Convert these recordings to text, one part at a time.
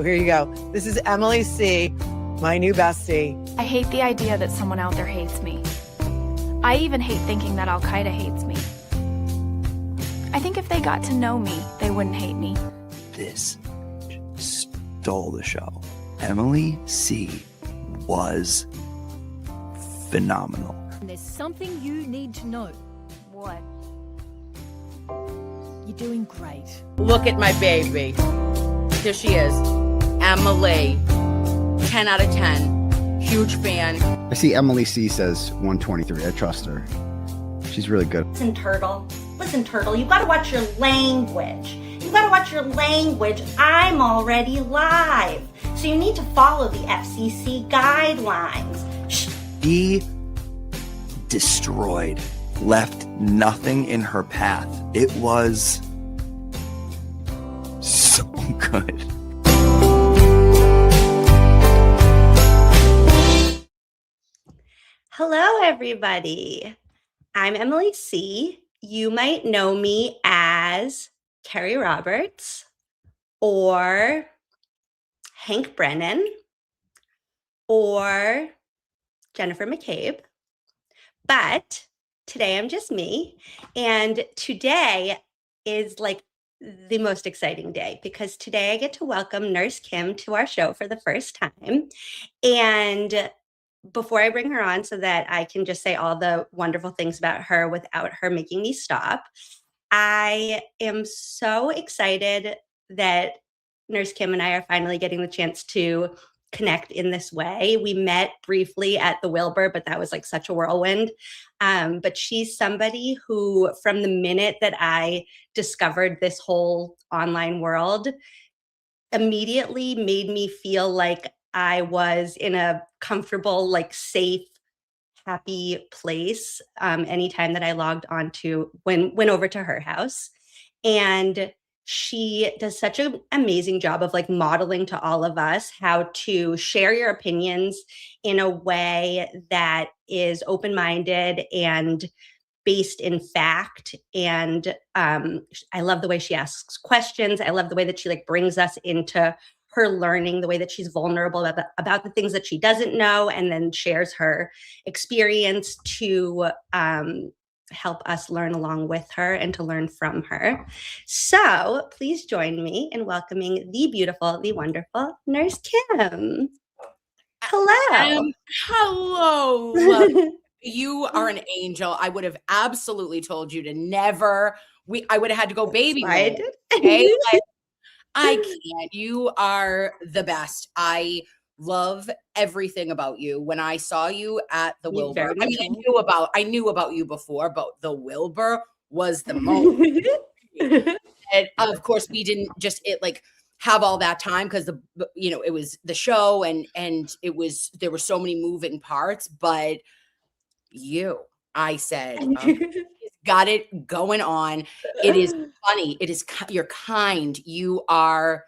here you go. This is Emily C., my new bestie. I hate the idea that someone out there hates me. I even hate thinking that Al-Qaeda hates me. I think if they got to know me, they wouldn't hate me. This stole the show. Emily C. was phenomenal. There's something you need to know. What? You're doing great. Look at my baby. Here she is. Emily. 10 out of 10. Huge fan. I see Emily C says 123. I trust her. She's really good. Listen, Turtle. You gotta watch your language. I'm already live. So you need to follow the FCC guidelines. She destroyed, left nothing in her path. It was so good. Hello, everybody. I'm Emily C. You might know me as Carrie Roberts or Hank Brennan or Jennifer McCabe. But today I'm just me. And today is like the most exciting day because today I get to welcome Nurse Kim to our show for the first time. And before I bring her on so that I can just say all the wonderful things about her without her making me stop, I am so excited that Nurse Kim and I are finally getting the chance to connect in this way. We met briefly at the Wilbur, but that was like such a whirlwind. But she's somebody who, from the minute that I discovered this whole online world, immediately made me feel like I was in a comfortable, like safe, happy place anytime that I logged on to went over to her house. And she does such an amazing job of like modeling to all of us how to share your opinions in a way that is open-minded and based in fact. And I love the way she asks questions. I love the way that she like brings us into her learning, the way that she's vulnerable about the things that she doesn't know, and then shares her experience to help us learn along with her and to learn from her. So please join me in welcoming the beautiful, the wonderful Nurse Kim. Hello. Hello. You are an angel. I would have absolutely told you to never. I would have had to go baby mode. Okay? I can't. You are the best. I love everything about you. When I saw you at the Wilbur, I mean, I knew about you before, but the Wilbur was the moment. And of course, we didn't just have all that time because it was the show and there were so many moving parts. But I said. Got it going on. It is funny. You're kind. You are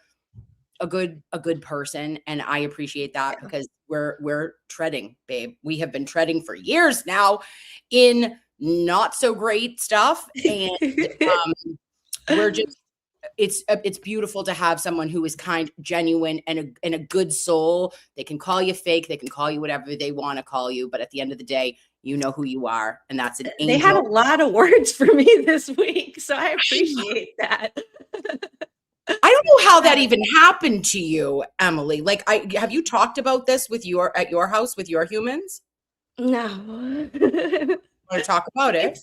a good person. And I appreciate that because we're treading, babe. We have been treading for years now in not so great stuff. And it's beautiful to have someone who is kind, genuine, and a good soul. They can call you fake. They can call you whatever they want to call you. But at the end of the day, you know who you are, and that's an angel. They had a lot of words for me this week, so I appreciate that. I don't know how that even happened to you, Emily. Have you talked about this at your house with your humans? No. Want to talk about it?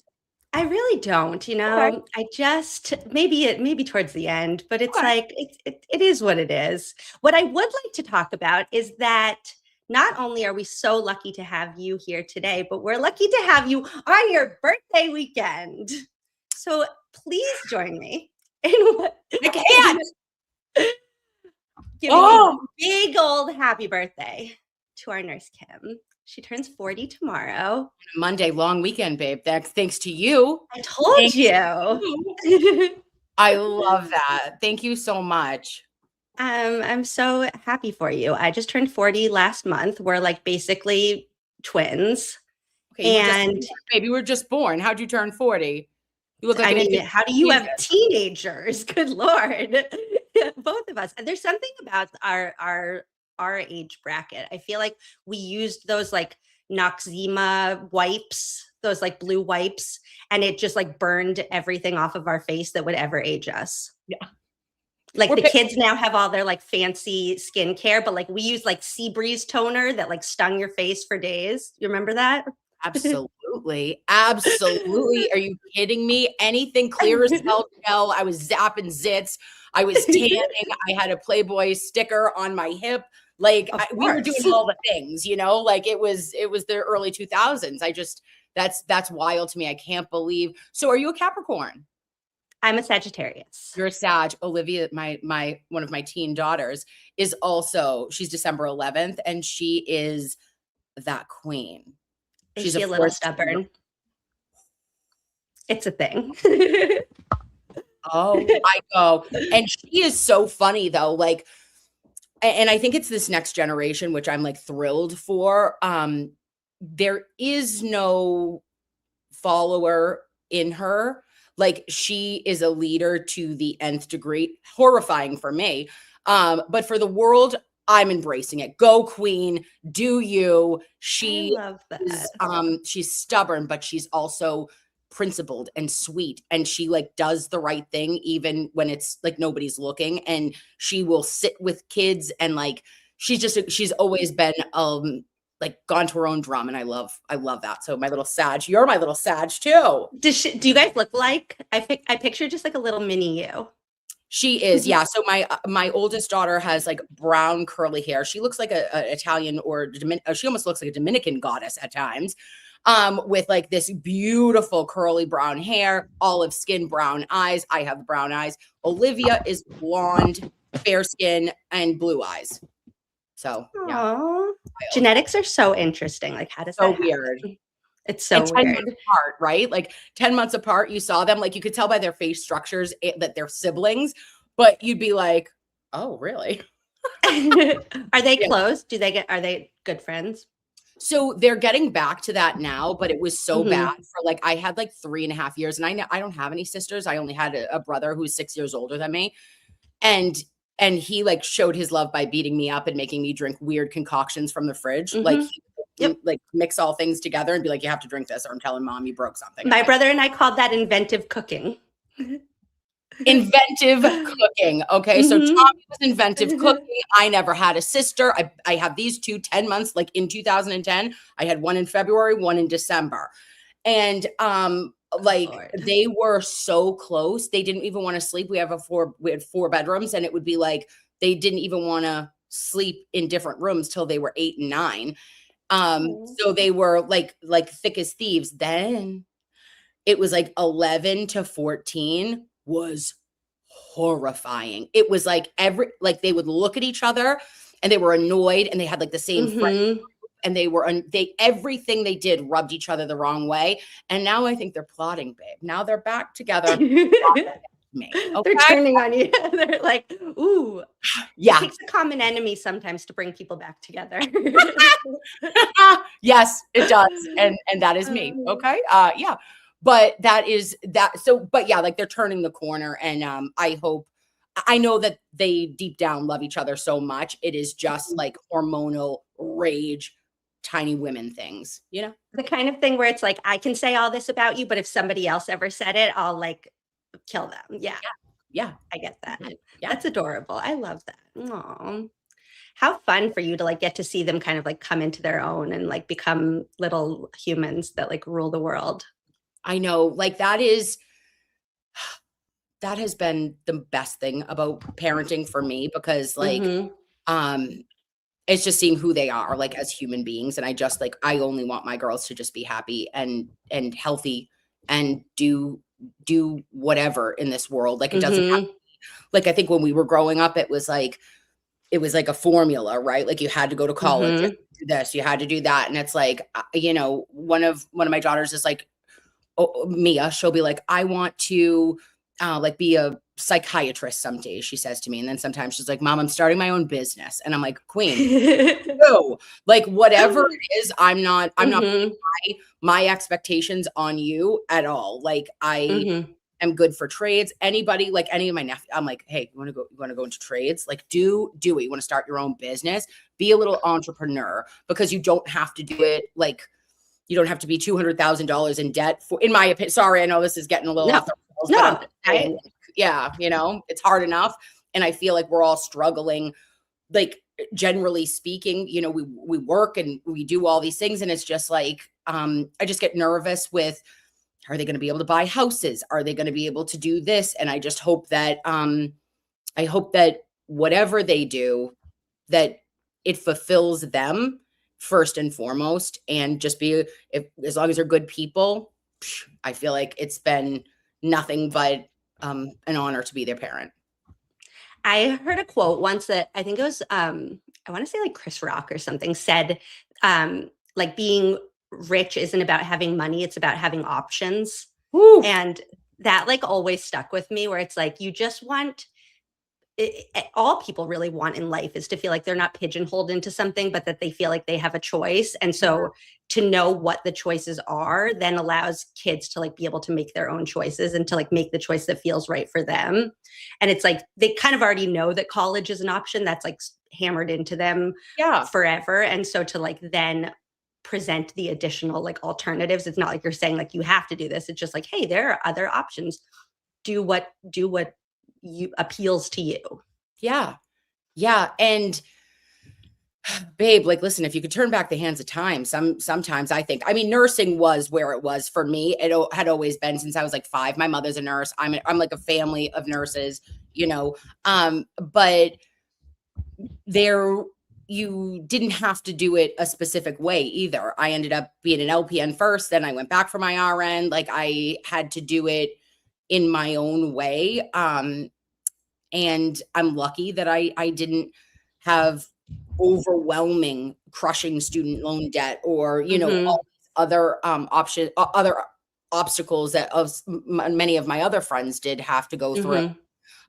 I really don't. Okay. I just maybe towards the end, but it's it is what it is. What I would like to talk about is that. Not only are we so lucky to have you here today, but we're lucky to have you on your birthday weekend. So please join me in what I can't. Giving you a big old happy birthday to our Nurse Kim. She turns 40 tomorrow. Monday, long weekend, babe. That's thanks to you. I told you. I love that. Thank you so much. I'm so happy for you. I just turned 40 last month. We're like basically twins. Okay, and baby, we're just born. How'd you turn 40? You look like how do you have teenagers? Good Lord. Both of us. And there's something about our age bracket. I feel like we used those like Noxzema wipes, those like blue wipes, and it just like burned everything off of our face that would ever age us. Yeah. Like the kids now have all their like fancy skincare, but like we use like sea breeze toner that like stung your face for days. You remember that? Absolutely. Absolutely. Are you kidding me? Anything clear as hell. I was zapping zits. I was tanning. I had a Playboy sticker on my hip. Like we were doing all the things, you know, like it was the early 2000s. That's wild to me. I can't believe. So are you a Capricorn? I'm a Sagittarius. You're a Sag. Olivia, my one of my teen daughters is also, she's December 11th and she is that queen. She's a little stubborn. It's a thing. Oh, I go. And she is so funny though. Like, and I think it's this next generation, which I'm like thrilled for. There is no follower in her. Like she is a leader to the nth degree, horrifying for me. But for the world, I'm embracing it. Go queen, do you. She love that. Is, she's stubborn, but she's also principled and sweet. And she like does the right thing, even when it's like nobody's looking. And she will sit with kids and like, she's always been, like gone to her own drum. And I love that. So my little Sag, you're my little Sag too. Do you guys look like, I picture just like a little mini you. She is. Yeah. So my oldest daughter has like brown curly hair. She looks like a Italian or she almost looks like a Dominican goddess at times. With like this beautiful curly brown hair, olive skin, brown eyes. I have brown eyes. Olivia is blonde, fair skin, and blue eyes. So yeah. Genetics are so interesting. Like how does that happen? Weird? It's so and 10 weird. months apart, right? Like 10 months apart, you saw them, like you could tell by their face structures that they're siblings, but you'd be like, oh, really? Are they close? Are they good friends? So they're getting back to that now, but it was so bad for like, I had like 3.5 years and I don't have any sisters. I only had a brother who's 6 years older than me. And he like showed his love by beating me up and making me drink weird concoctions from the fridge. Like he like mix all things together and be like, you have to drink this or I'm telling mom you broke something. My brother and I called that inventive cooking. Inventive cooking. Okay. So Tommy was inventive cooking. I never had a sister. I have these 10 months, like in 2010, I had one in February, one in December. And, like they were so close. They didn't even want to sleep. We had 4 bedrooms and it would be like, they didn't even want to sleep in different rooms till they were 8 and 9. So they were like thick as thieves. Then it was like 11 to 14 was horrifying. It was like they would look at each other and they were annoyed and they had like the same friends. And everything they did rubbed each other the wrong way. And now I think they're plotting, babe. Now they're back together. Me. Okay? They're turning on you. They're like, ooh. Yeah. It takes a common enemy sometimes to bring people back together. Yes, it does. And that is me. Okay. Yeah. But that is that. So, but yeah, like they're turning the corner and I know that they deep down love each other so much. It is just like hormonal rage, tiny women things, you know? The kind of thing where it's like, I can say all this about you, but if somebody else ever said it, I'll like kill them. Yeah. Yeah. I get that. Yeah. That's adorable. I love that. Aww. How fun for you to like get to see them kind of like come into their own and like become little humans that like rule the world. I know, like that has been the best thing about parenting for me because like, it's just seeing who they are like as human beings. And I only want my girls to just be happy and healthy and do whatever in this world. Like it doesn't have to be, like, I think when we were growing up, it was like a formula, right? Like you had to go to college, you had to do this, you had to do that. And it's like, you know, one of my daughters is like, Mia, she'll be like, I want to like be a psychiatrist someday, she says to me. And then sometimes she's like, Mom, I'm starting my own business. And I'm like, Queen, no, like whatever it is, I'm not putting my expectations on you at all. Like am good for trades. Anybody, like any of my nephews, I'm like, hey, you want to go into trades? Like do it. You want to start your own business, be a little entrepreneur, because you don't have to do it. Like you don't have to be $200,000 in debt for, in my opinion. Sorry, I know this is getting a little off the rails, but yeah, you know, it's hard enough. And I feel like we're all struggling, like generally speaking, you know, we work and we do all these things. And it's just like, I just get nervous with, are they going to be able to buy houses? Are they going to be able to do this? And I just hope that, whatever they do, that it fulfills them first and foremost, and just as long as they're good people, I feel like it's been nothing but an honor to be their parent. I heard a quote once that I think it was, I want to say like Chris Rock or something said, like being rich isn't about having money, it's about having options. Woo. And that like always stuck with me, where it's like, you just want, all people really want in life is to feel like they're not pigeonholed into something, but that they feel like they have a choice. And so to know what the choices are then allows kids to like be able to make their own choices and to like make the choice that feels right for them. And it's like, they kind of already know that college is an option that's like hammered into them forever. And so to like then present the additional like alternatives, it's not like you're saying like you have to do this. It's just like, hey, there are other options. Do what you appeals to you. Yeah. And babe, like, listen, if you could turn back the hands of time, sometimes I think, I mean, nursing was where it was for me. It had always been since I was like 5. My mother's a nurse. I'm like a family of nurses, you know, but you didn't have to do it a specific way either. I ended up being an LPN first, then I went back for my RN. Like I had to do it in my own way. And I'm lucky that I didn't have overwhelming, crushing student loan debt, or, you know, all these other other obstacles that many of my other friends did have to go through.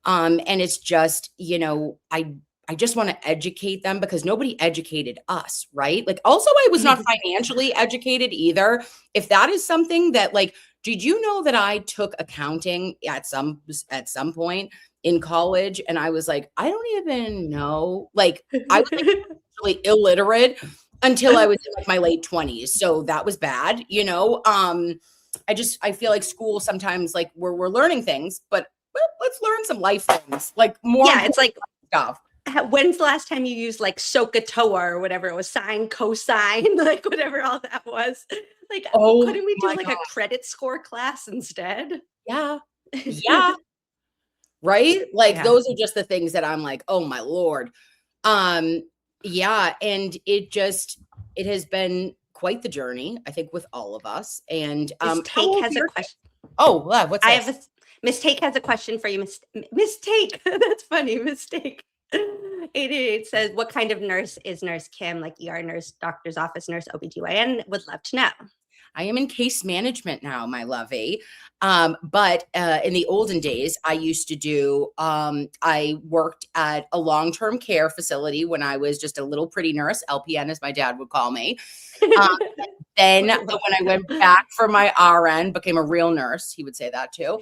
And it's just, you know, I just want to educate them, because nobody educated us, right? Like, also, I was not financially educated either. If that is something that, like, did you know that I took accounting at some point in college? And I was like, I don't even know. Like, I was like, really illiterate until I was in like my late 20s. So that was bad, you know? I feel like school sometimes, like we're learning things, but let's learn some life things, like more. Yeah, it's like stuff. When's the last time you used like SOHCAHTOA or whatever it was, sine, cosine, like whatever all that was? Like, couldn't we do like a credit score class instead? Yeah. Right? Like those are just the things that I'm like, oh my Lord. Yeah. And it has been quite the journey, I think, with all of us. And Take has a question. Oh, what's that? I have Miss Take has a question for you. Miss Take. That's funny. Mistake. 888 says, what kind of nurse is Nurse Kim? Like ER nurse, doctor's office nurse, OBGYN? Would love to know. I am in case management now, my lovey. But in the olden days, I used to do, I worked at a long-term care facility when I was just a little pretty nurse, LPN as my dad would call me. Then when I went back for my RN, became a real nurse, he would say that too.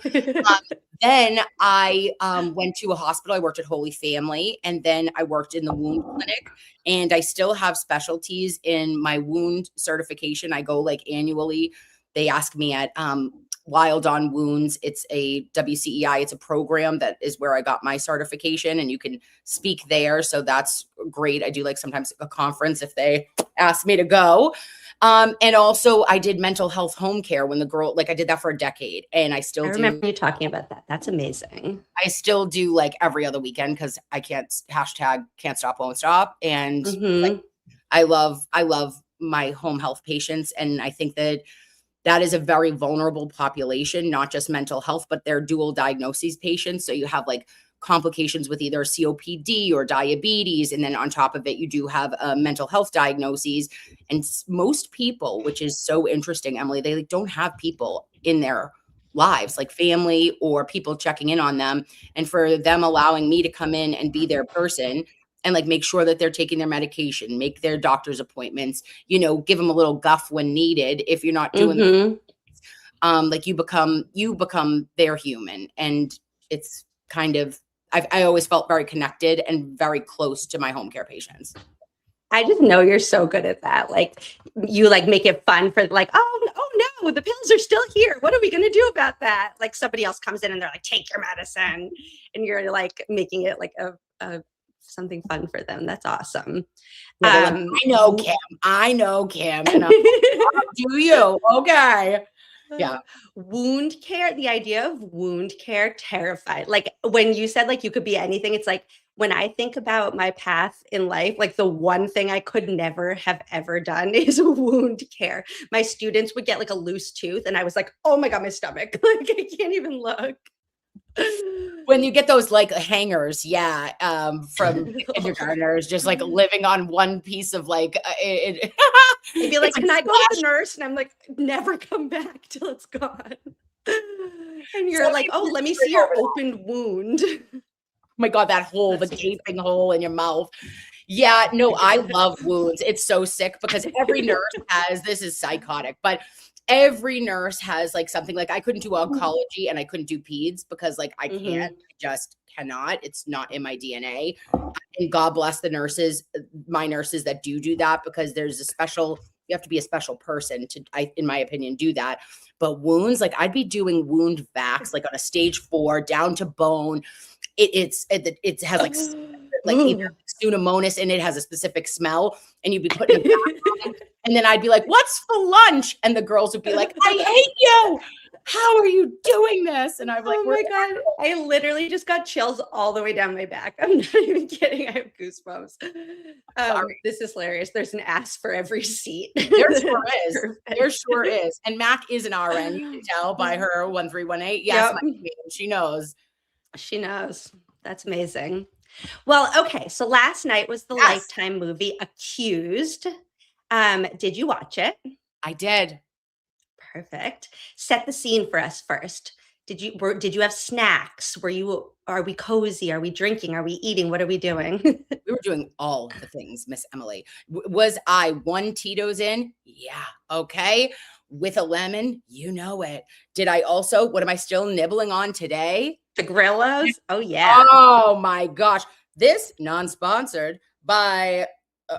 Then I went to a hospital. I worked at Holy Family, and then I worked in the wound clinic, and I still have specialties in my wound certification. I go like annually. They ask me at Wild on Wounds. It's a WCEI. It's a program that is where I got my certification, and you can speak there. So that's great. I do like sometimes a conference if they ask me to go. And also I did mental health home care when the girl, like I did that for a decade, and I remember you talking about that. That's amazing. I still do like every other weekend, because I can't stop, won't stop. And like, I love my home health patients. And I think that is a very vulnerable population, not just mental health, but they're dual diagnoses patients. So you have like complications with either COPD or diabetes. And then on top of it, you do have mental health diagnoses. And most people, which is so interesting, Emily, they like don't have people in their lives, like family or people checking in on them. And for them allowing me to come in and be their person and like make sure that they're taking their medication, make their doctor's appointments, you know, give them a little guff when needed if you're not doing like you become their human. And it's kind of, I always felt very connected and very close to my home care patients. I just know you're so good at that. Like you like make it fun for like, oh no, the pills are still here. What are we gonna do about that? Like somebody else comes in and they're like, take your medicine, and you're like making it like a something fun for them. That's awesome. Yeah, like, I know Kim, and I'm like, do you? Okay. Yeah. Wound care, the idea of wound care terrified. Like when you said like you could be anything, it's like when I think about my path in life, like the one thing I could never have ever done is wound care. My students would get like a loose tooth and I was like, oh my God, my stomach. Like I can't even look. When you get those like hangers, from kindergartners, just like living on one piece of like, They'd be like, can I go to the nurse? And I'm like, never come back till it's gone. And you're like, oh, let me see your opened wound. Oh my God, that hole, the gaping hole in your mouth. Yeah, no, I love wounds. It's so sick because every nurse has, this is psychotic, but every nurse has like something. Like I couldn't do oncology and I couldn't do peds because like I can't, just cannot. It's not in my DNA. And God bless the nurses, my nurses that do that, because there's a special, you have to be a special person to, in my opinion, do that. But wounds, like I'd be doing wound vacs, like on a stage 4 down to bone. It has like either pseudomonas and it has a specific smell, and you'd be putting it back on, and then I'd be like, what's for lunch? And the girls would be like, I hate you. How are you doing this? And I'm like, oh my God, I literally just got chills all the way down my back. I'm not even kidding. I have goosebumps. This is hilarious. There's an ass for every seat. There sure is. There sure is. And Mac is an RN. You can tell by her 1318. Yes, my queen. She knows. She knows. That's amazing. Well, okay. So last night was the Lifetime movie Accused. Did you watch it? I did. Perfect. Set the scene for us first. Did you have snacks? Are we cozy? Are we drinking? Are we eating? What are we doing? We were doing all the things, Miss Emily. Was I 1 Tito's in? Yeah. Okay. With a lemon, you know it. Did I also, what am I still nibbling on today? The Grillos? Oh yeah. Oh my gosh. This non-sponsored by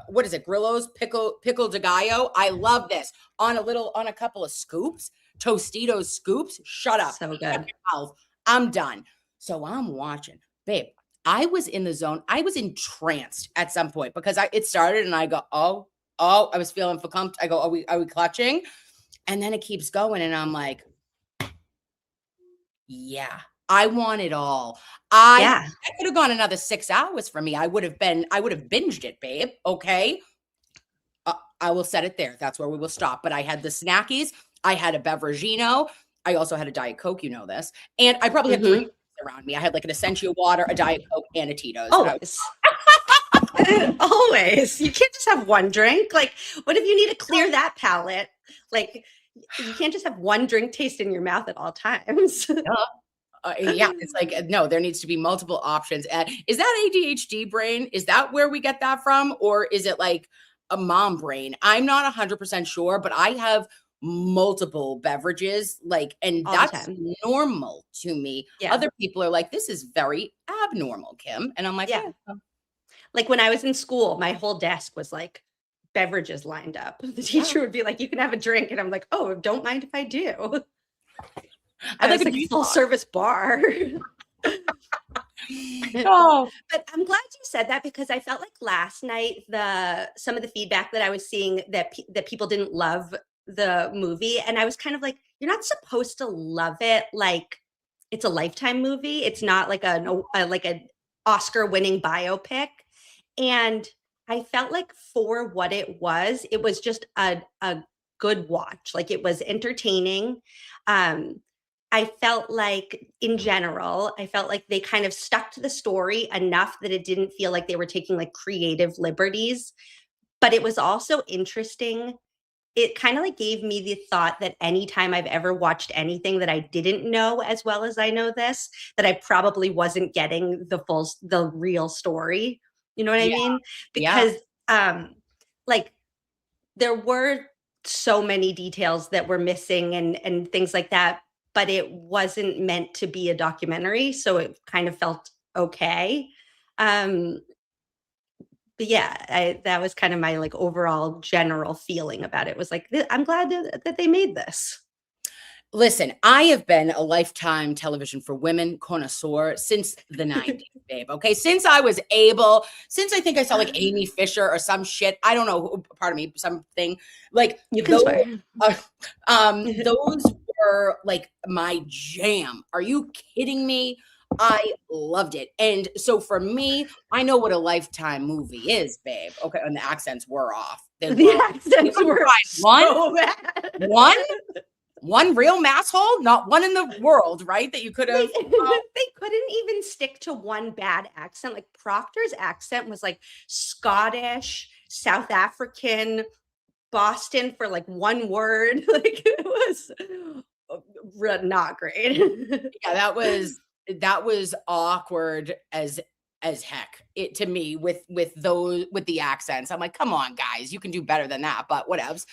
what is it? Grillo's pickle de gallo. I love this on a couple of scoops, Tostitos scoops. Shut up. So good. I'm done. So I'm watching, babe. I was in the zone. I was entranced at some point because it started and I go, oh, I was feeling verklempt. I go, are we clutching? And then it keeps going. And I'm like, yeah, I want it all. I could have gone another 6 hours for me. I would have binged it, babe. Okay. I will set it there. That's where we will stop. But I had the snackies. I had a beveragino. I also had a Diet Coke. You know this. And I probably had 3 around me. I had like an Essentia water, a Diet Coke, and a Tito's. Always. Always. You can't just have one drink. Like, what if you need to clear that palate? Like, you can't just have one drink taste in your mouth at all times. Yeah, it's like, no, there needs to be multiple options. Is that ADHD brain? Is that where we get that from? Or is it like a mom brain? I'm not 100% sure, but I have multiple beverages, like, and that's normal to me. Yeah. Other people are like, this is very abnormal, Kim. And I'm like, yeah. Like when I was in school, my whole desk was like beverages lined up. The teacher would be like, you can have a drink. And I'm like, oh, don't mind if I do. I was like a full service bar. Oh, but I'm glad you said that because I felt like last night, some of the feedback that I was seeing that people didn't love the movie. And I was kind of like, you're not supposed to love it. Like it's a Lifetime movie. It's not like an Oscar winning biopic. And I felt like for what it was just a good watch. Like it was entertaining. I felt like in general, they kind of stuck to the story enough that it didn't feel like they were taking like creative liberties, but it was also interesting. It kind of like gave me the thought that anytime I've ever watched anything that I didn't know as well as I know this, that I probably wasn't getting the real story. You know what I mean? Because like there were so many details that were missing and things like that, but it wasn't meant to be a documentary, so it kind of felt okay. But yeah, that was kind of my like overall general feeling about it. Was like, I'm glad that they made this. Listen, I have been a lifetime television for women connoisseur since the 90s, babe. Okay. Since I think I saw like Amy Fisher or some shit. I don't know. Pardon me, something like You can swear. Those were like my jam. Are you kidding me? I loved it. And so for me, I know what a lifetime movie is, babe. Okay. And the accents were off. The accents were so bad. One real masshole, not one in the world, right? That you could have. They couldn't even stick to one bad accent. Like Proctor's accent was like Scottish, South African, Boston for like one word. Like it was not great. Yeah, that was awkward as heck. It to me with the accents. I'm like, come on, guys, you can do better than that. But whatevs.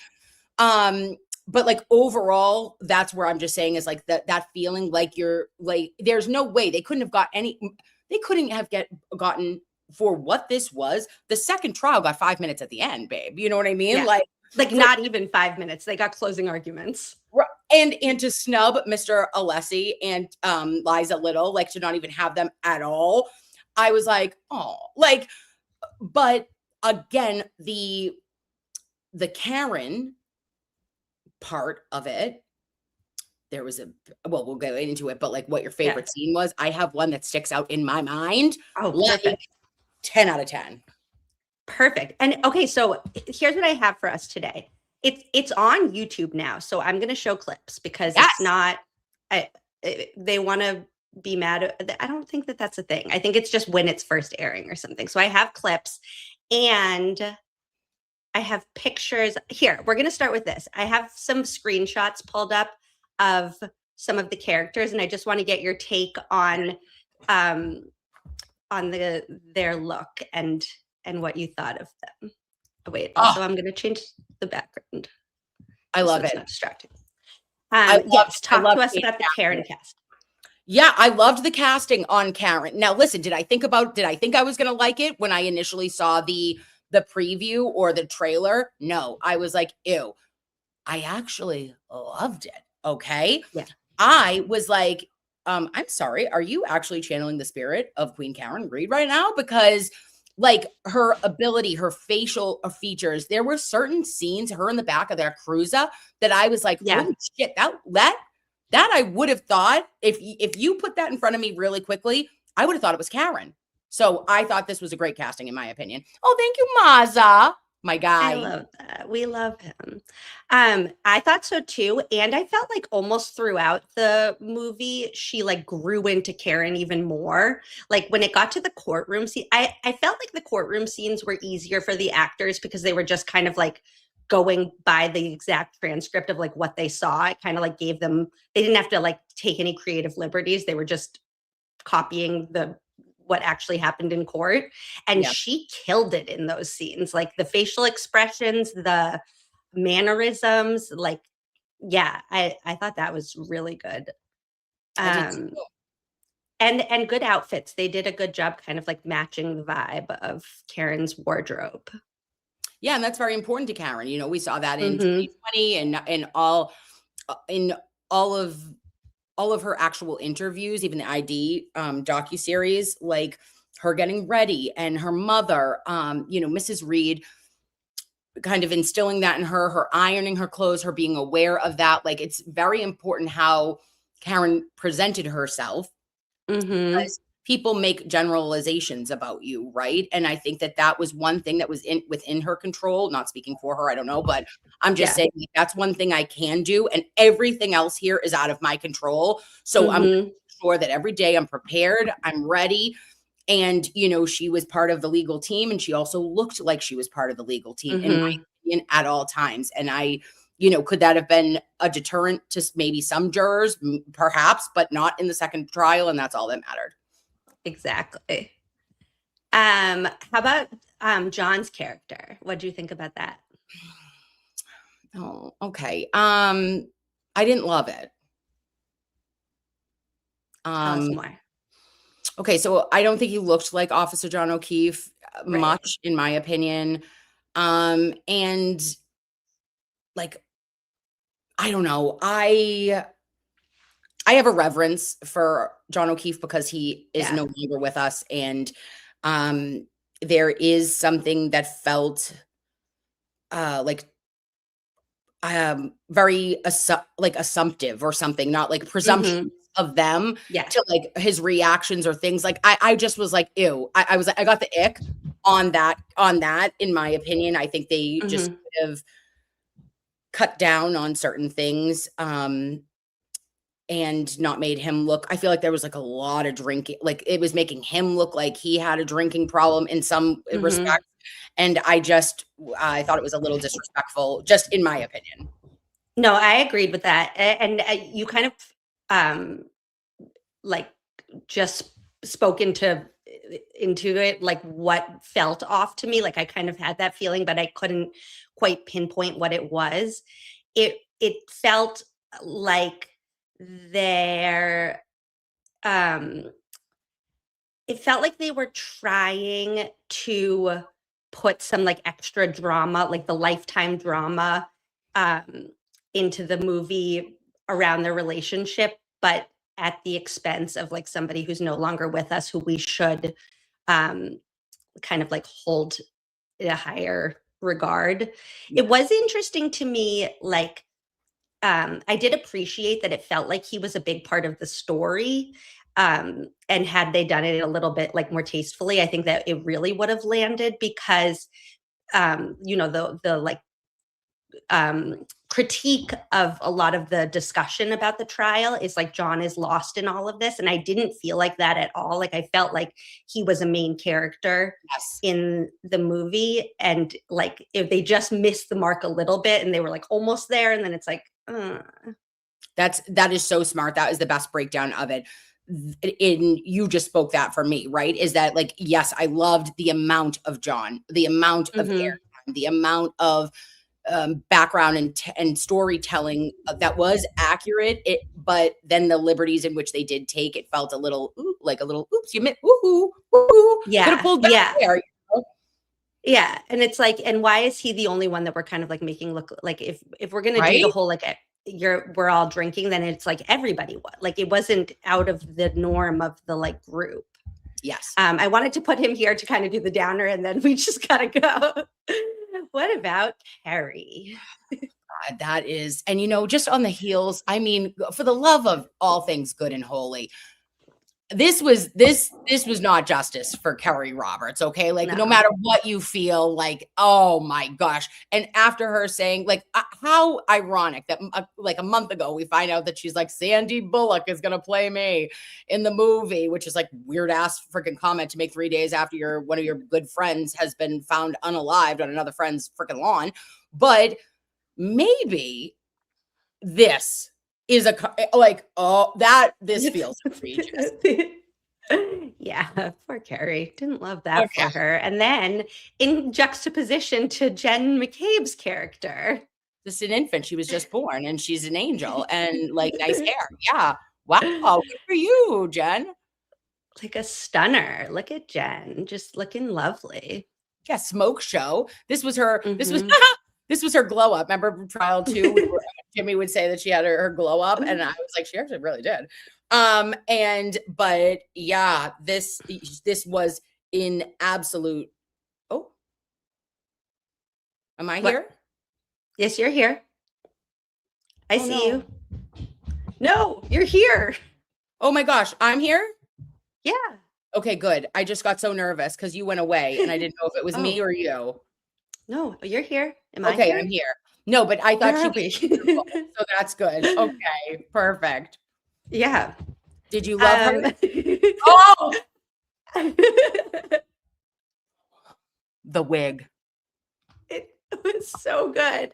But like overall, that's where I'm just saying is like that feeling like you're like, there's no way they couldn't have gotten for what this was. The second trial got 5 minutes at the end, babe. You know what I mean? Yeah. Like not even 5 minutes. They got closing arguments. And to snub Mr. Alessi and Liza Little, like to not even have them at all. I was like, oh, like, but again, the Karen part of it, there was we'll go into it, but like what your favorite scene was. I have one that sticks out in my mind. Oh, like perfect. 10 out of 10. Perfect. And okay, so here's what I have for us today. It's on YouTube now, so I'm going to show clips because it's not. They want to be mad. I don't think that that's a thing. I think it's just when it's first airing or something. So I have clips and I have pictures here. We're going to start with this. I have some screenshots pulled up of some of the characters, and I just want to get your take on their look and what you thought of them. Oh, wait, also I'm going to change the background. I love it. It's not distracting. Yes, talk to us about the Karen cast. Yeah, I loved the casting on Karen. Now, listen, did I think I was going to like it when I initially saw the preview or the trailer? No, I was like, ew. I actually loved it. Okay. Yeah. I was like, I'm sorry. Are you actually channeling the spirit of Queen Karen Reed right now? Because like her ability, her facial features, there were certain scenes, her in the back of their cruiser that I was like, holy shit, that I would have thought if you put that in front of me really quickly, I would have thought it was Karen. So I thought this was a great casting, in my opinion. Oh, thank you, Maza, my guy. I love that. We love him. I thought so too. And I felt like almost throughout the movie, she like grew into Karen even more. Like when it got to the courtroom scene, I felt like the courtroom scenes were easier for the actors because they were just kind of like going by the exact transcript of like what they saw. It kind of like gave them, they didn't have to like take any creative liberties. They were just copying what actually happened in court. And she killed it in those scenes. Like the facial expressions, the mannerisms, like, I thought that was really good. And good outfits. They did a good job kind of like matching the vibe of Karen's wardrobe. Yeah, and that's very important to Karen. You know, we saw that in 2020 and all of her actual interviews, even the ID docuseries, like her getting ready and her mother, Mrs. Reed kind of instilling that in her ironing her clothes, her being aware of that. Like it's very important how Karen presented herself because people make generalizations about you, right? And I think that was one thing that was within her control. Not speaking for her, I don't know, but I'm just saying that's one thing I can do, and everything else here is out of my control. So I'm sure that every day I'm prepared, I'm ready. And, she was part of the legal team, and she also looked like she was part of the legal team in my opinion at all times. And could that have been a deterrent to maybe some jurors? Perhaps, but not in the second trial. And that's all that mattered. Exactly. How about John's character? What do you think about that? Oh, okay. I didn't love it. Tell us Um, more. okay, so I don't think he looked like Officer John O'Keefe Right. much, in my opinion. And like, I don't know. I have a reverence for John O'Keefe because he is Yeah. no longer with us, and there is something that felt like very like assumptive or something, not like presumption of them Yeah. to like his reactions or things. Like I just was like, ew. I was like, I got the ick on that. In my opinion, I think they just could have cut down on certain things. And not made him look, I feel like there was like a lot of drinking, like it was making him look like he had a drinking problem in some respects. And I thought it was a little disrespectful, just in my opinion. No, I agreed with that. And you kind of like just spoke into it, like what felt off to me. Like I kind of had that feeling, but I couldn't quite pinpoint what it was. It felt like they're it felt like they were trying to put some like extra drama, like the lifetime drama, into the movie around their relationship, but at the expense of like somebody who's no longer with us, who we should kind of like hold in a higher regard. It was interesting to me, like I did appreciate that it felt like he was a big part of the story. And had they done it a little bit like more tastefully, I think that it really would have landed, because the like critique of a lot of the discussion about the trial is like John is lost in all of this, and I didn't feel like that at all. Like I felt like he was a main character in the movie, and like if they just missed the mark a little bit and they were like almost there, and then it's like that is so smart. That is the best breakdown of it. You just spoke that for me, right? Is that like, yes, I loved the amount of John, the amount of airtime, the amount of background and storytelling that was accurate. But then the liberties in which they did take, it felt a little oops, you meant woohoo, woohoo. Yeah, could have pulled back there. Yeah, and it's like, and why is he the only one that we're kind of like making look like, if we're gonna do the whole like we're all drinking, then it's like everybody was like, it wasn't out of the norm of the like group. Yes. I wanted to put him here to kind of do the downer, and then we just gotta go. What about Carrie? That is, and just on the heels, I mean, for the love of all things good and holy, this was not justice for Carrie Roberts, okay? Like, no matter what you feel, like, oh my gosh. And after her saying, like, how ironic that like a month ago we find out that she's like, Sandy Bullock is gonna play me in the movie, which is like weird ass freaking comment to make 3 days after one of your good friends has been found unalived on another friend's freaking lawn. But maybe this is this feels egregious. Yeah, poor Carrie. Didn't love that for her. And then in juxtaposition to Jen McCabe's character. Just an infant. She was just born and she's an angel and like nice hair. Yeah. Wow. Good for you, Jen. Like a stunner. Look at Jen. Just looking lovely. Yeah, smoke show. This was her, this was her glow up. Remember Trial 2? Jimmy would say that she had her glow up, and I was like, she actually really did. But yeah, this was in absolute. Oh, am I here? Yes, you're here. I see you. No, you're here. Oh my gosh, I'm here? Yeah. Okay, good. I just got so nervous because you went away, and I didn't know if it was me or you. No, you're here. Am I okay, here? I'm here. No, but I thought she was so that's good. Okay, perfect. Yeah. Did you love her? Oh! The wig. It was so good.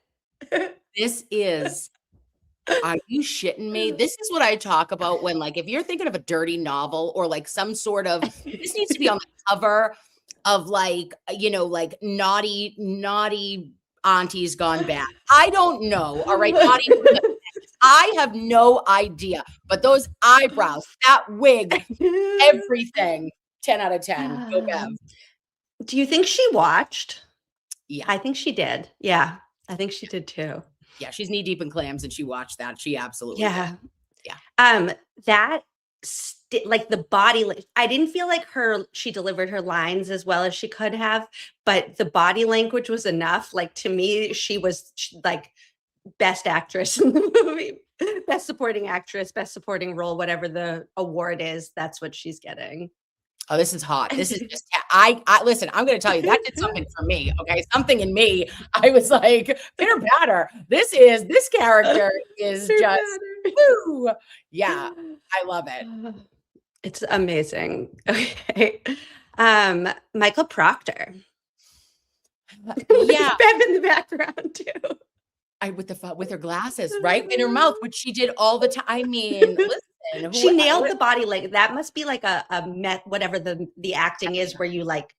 This is, are you shitting me? This is what I talk about when, like, if you're thinking of a dirty novel or like some sort of, this needs to be on the cover of like, like naughty Auntie's gone bad. I don't know. All right. Not even I have no idea. But those eyebrows, that wig, everything. 10 out of 10. Go Bev. Do you think she watched? Yeah. I think she did. Yeah. I think she did too. Yeah. She's knee deep in clams and she watched that. She absolutely Yeah. did. Yeah. That like the body, I didn't feel like she delivered her lines as well as she could have, but the body language was enough. Like to me, she was like best actress in the movie, best supporting actress, best supporting role, whatever the award is, that's what she's getting. Oh, this is hot. This is just, I listen, I'm going to tell you, that did something for me. Okay. Something in me. I was like, bitter batter. This character is just, woo. Yeah. I love it. It's amazing. Okay. Michael Proctor. Yeah. Bev in the background too. With her glasses, right? In her mouth, which she did all the time. I mean, listen. She nailed the body. Like that must be like a whatever the acting is where you like,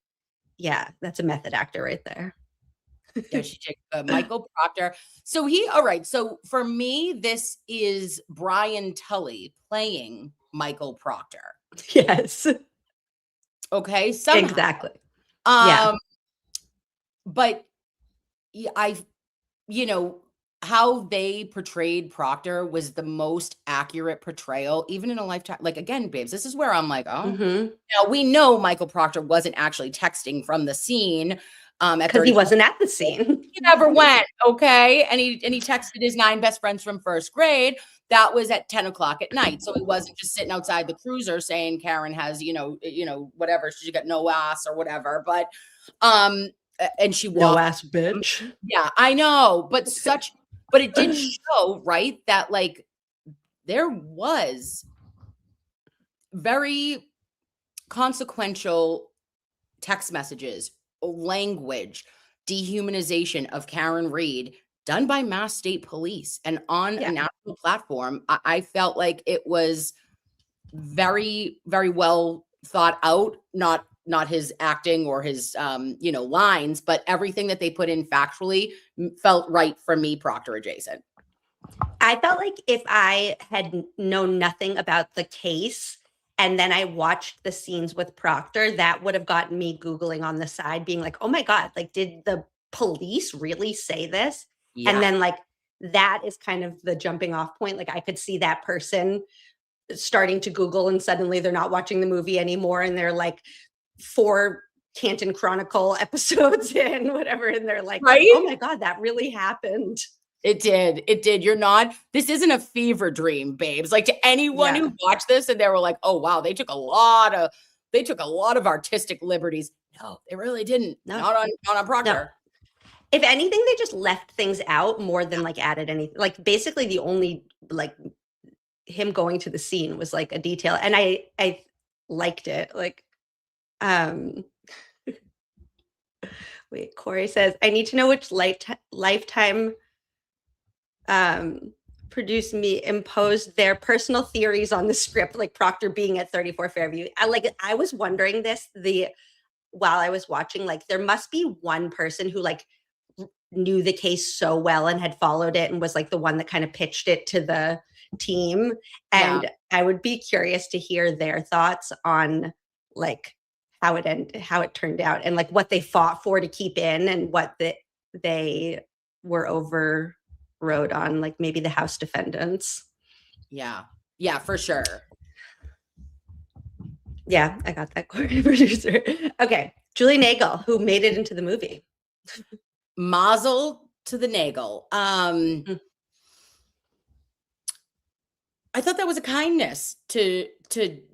yeah, that's a method actor right there. Yeah, she did. Michael Proctor. So all right. So for me, this is Brian Tully playing Michael Proctor. Yes. Okay. Somehow. Exactly. Yeah. But how they portrayed Proctor was the most accurate portrayal, even in a lifetime. Like, again, babes, this is where I'm like, oh, now we know Michael Proctor wasn't actually texting from the scene. Because he wasn't at the scene. He never went. Okay. And he texted his 9 best friends from first grade. That was at 10 o'clock at night. So he wasn't just sitting outside the cruiser saying Karen has, whatever. She got no ass or whatever. But, and she no ass bitch. Yeah, I know. But it did show, right, that like there was very consequential text messages, language, dehumanization of Karen Reed done by Mass State Police and on a national platform. I felt like it was very, very well thought out, not his acting or his lines, but everything that they put in factually felt right for me, Proctor adjacent. I felt like if I had known nothing about the case and then I watched the scenes with Proctor, that would have gotten me Googling on the side being like, oh my God, like did the police really say this? Yeah. And then like that is kind of the jumping off point. Like I could see that person starting to Google and suddenly they're not watching the movie anymore and they're like 4 Canton Chronicle episodes in whatever and they're like, right? Oh my God, that really happened. It did. This isn't a fever dream, babes. Like to anyone who watched this and they were like, oh wow, they took a lot of artistic liberties. No, they really didn't. No. Not on Proctor. No. If anything, they just left things out more than like added anything. Like basically the only like him going to the scene was like a detail. And I liked it. Like, wait, Corey says, I need to know which Lifetime produced me imposed their personal theories on the script, like Proctor being at 34 Fairview. I was wondering this while I was watching, like there must be one person who like knew the case so well and had followed it and was like the one that kind of pitched it to the team. And I would be curious to hear their thoughts on like how it turned out and like what they fought for to keep in and what they were overrode on, like maybe the House defendants. Yeah, for sure. Yeah, I got that, Corey, producer. Okay, Julie Nagel, who made it into the movie. Mazel to the Nagel. I thought that was a kindness to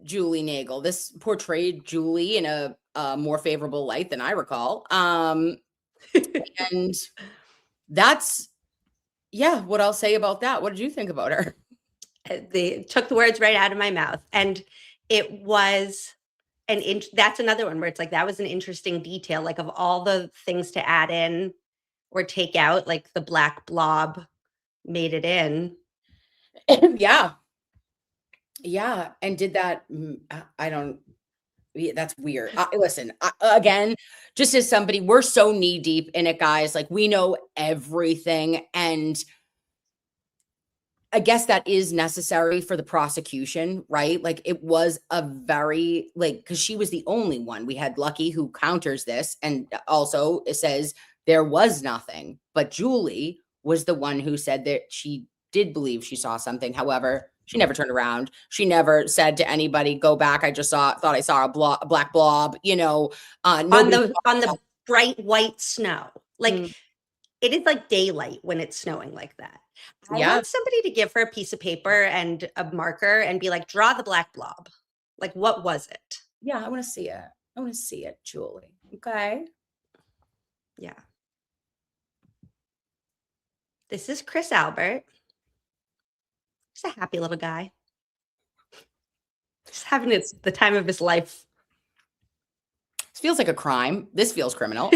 Julie Nagel. This portrayed Julie in a more favorable light than I recall. And that's, what I'll say about that. What did you think about her? They took the words right out of my mouth. And it was that's another one where it's like, that was an interesting detail. Like of all the things to add in or take out, like the black blob made it in. Yeah. And did that, Yeah, that's weird. Listen, again, just as somebody, we're so knee deep in it, guys. Like, we know everything. And I guess that is necessary for the prosecution, right? Like, it was a very, like, because she was the only one. We had Lucky, who counters this, and also it says there was nothing. But Julie was the one who said that she did believe she saw something. However, she never turned around. She never said to anybody, "Go back. I just thought I saw a black blob." On Nobody. the bright white snow. Like, Mm, it is like daylight when it's snowing like that. I yeah, want somebody to give her a piece of paper and a marker and be like, draw the black blob. Like, what was it? yeah. I want to see it. I want to see it, Julie. Okay. Yeah. This is Chris Albert. He's a happy little guy. He's having the time of his life. This feels like a crime. This feels criminal.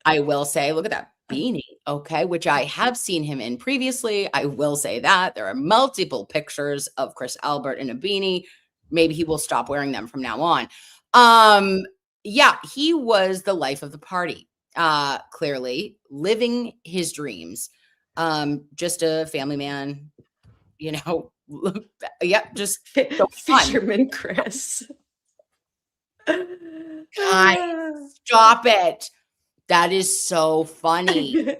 I will say, look at that beanie, okay, which I have seen him in previously. I will say that there are multiple pictures of Chris Albert in a beanie. Maybe he will stop wearing them from now on. Yeah, he was the life of the party. Clearly living his dreams. Just a family man, yep, just so fun. Fisherman Chris. Guys, stop it. That is so funny.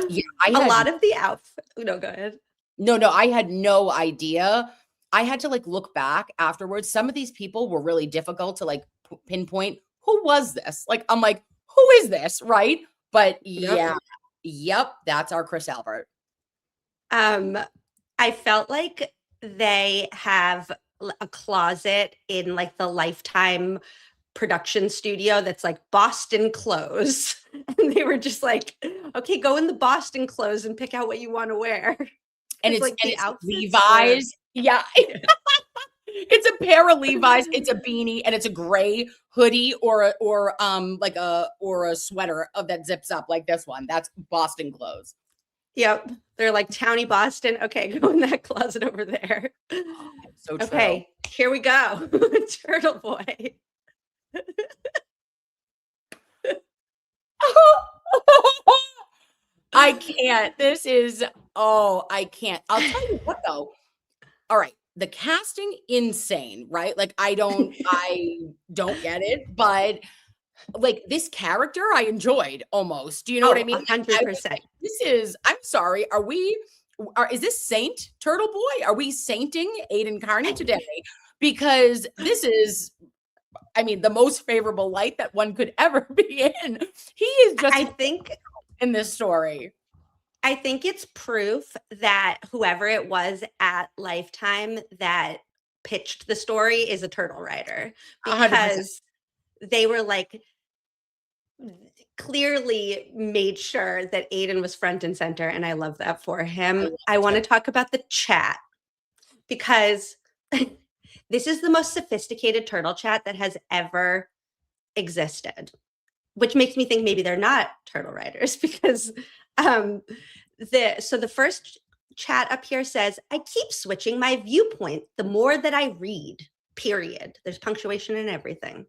Yeah, A lot of the outfit. No, go ahead. No, I had no idea. I had to like look back afterwards. Some of these people were really difficult to like pinpoint. Who was this? Like, I'm like, who is this? Right. But yeah, yep, that's our Chris Albert. I felt like they have a closet in like the Lifetime production studio that's like Boston clothes. And they were just like, okay, go in the Boston clothes and pick out what you want to wear. And it's, like it's Levi's. Yeah. It's a pair of Levi's, it's a beanie, and it's a gray hoodie or a sweater that zips up like this one. That's Boston clothes. Yep. They're like Towny Boston. Okay, go in that closet over there. Oh, so true. Okay, here we go. Turtle Boy. I can't. I can't. I'll tell you what though. All right. The casting, insane, right? Like I don't get it, but like this character I enjoyed almost. Do you know what I mean? 100%. I'm sorry. Is this Saint Turtle Boy? Are we sainting Aiden Carney today? Because this is, the most favorable light that one could ever be in. He is just, in this story. I think it's proof that whoever it was at Lifetime that pitched the story is a turtle writer, because 100%. They were like, clearly made sure that Aiden was front and center. And I love that for him. I want to talk about the chat, because this is the most sophisticated turtle chat that has ever existed, which makes me think maybe they're not turtle writers, because the first chat up here says, I keep switching my viewpoint the more that I read, period. There's punctuation and everything.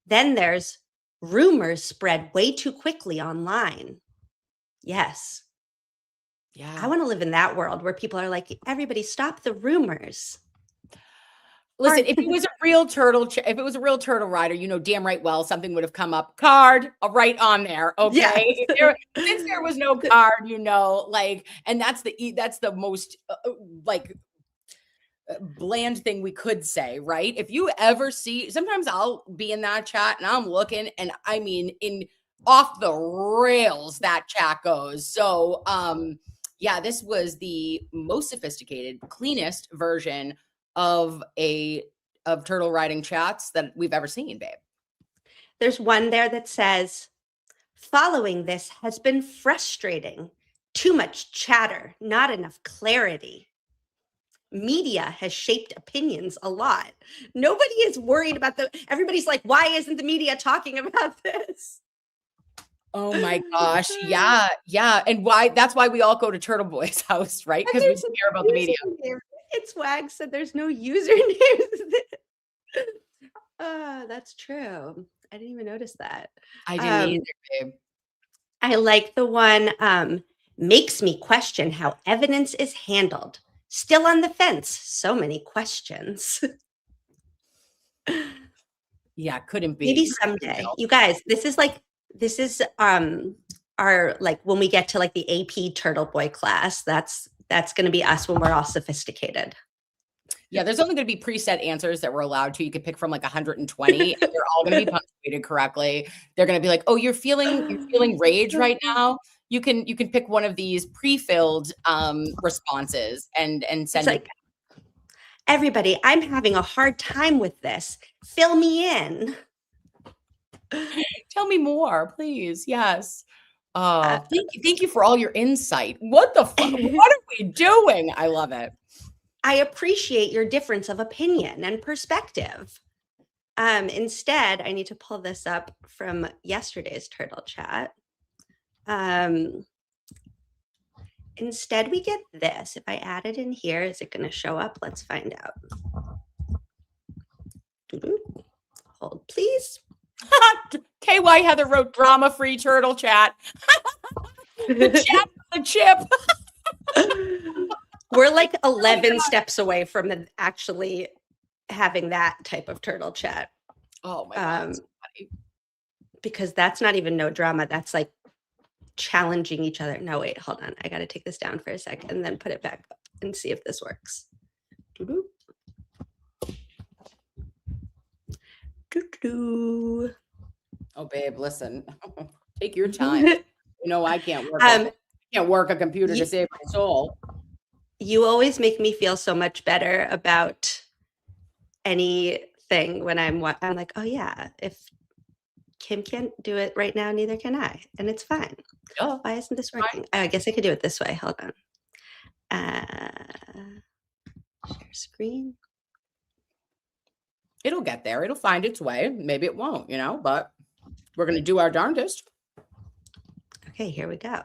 Then there's rumors spread way too quickly online. Yes. Yeah. I want to live in that world where people are like, everybody stop the rumors. Listen, if it was a real turtle rider, damn right well something would have come up. Card right on there, okay? Yes. Since there was no card, and that's the most bland thing we could say, right? If you ever see, sometimes I'll be in that chat and I'm looking, and in off the rails that chat goes. So, this was the most sophisticated, cleanest version of turtle riding chats that we've ever seen, babe. There's one there that says, following this has been frustrating. Too much chatter, not enough clarity. Media has shaped opinions a lot. Nobody is worried about everybody's like, why isn't the media talking about this? Oh my gosh. Yeah. And that's why we all go to Turtle Boy's house, right? Because we care about the media. It's Wag said there's no usernames. That's true. I didn't even notice that. I didn't Um, either, babe. I like the one makes me question how evidence is handled. Still on the fence. So many questions. Yeah, couldn't Maybe be. someday. You guys, this is our like when we get to like the AP Turtle Boy class, that's going to be us when we're all sophisticated. Yeah, there's only going to be preset answers that we're allowed to. You could pick from like 120, and they're all going to be punctuated correctly. They're going to be like, "Oh, you're feeling rage right now. You can pick one of these pre-filled responses and It's send it." like, everybody, I'm having a hard time with this. Fill me in. Tell me more, please. Yes. Thank you for all your insight. What the fuck? What are we doing? I love it. I appreciate your difference of opinion and perspective. Instead, I need to pull this up from yesterday's turtle chat. Instead, we get this. If I add it in here, is it going to show up? Let's find out. Hold, please. KY Heather wrote drama-free turtle chat. The chat with the chip. We're like 11 steps away from actually having that type of turtle chat. Oh my God. Because that's not even no drama. That's like challenging each other. No, wait, hold on. I got to take this down for a second and then put it back up and see if this works. Oh, babe, listen. Take your time. You know I can't work a computer to save my soul. You always make me feel so much better about anything when I'm like, oh yeah, if Kim can't do it right now, neither can I, and it's fine. Oh, why isn't this working? I guess I could do it this way. Hold on. Share screen. It'll get there. It'll find its way. Maybe it won't, but we're going to do our darndest. Okay, here we go.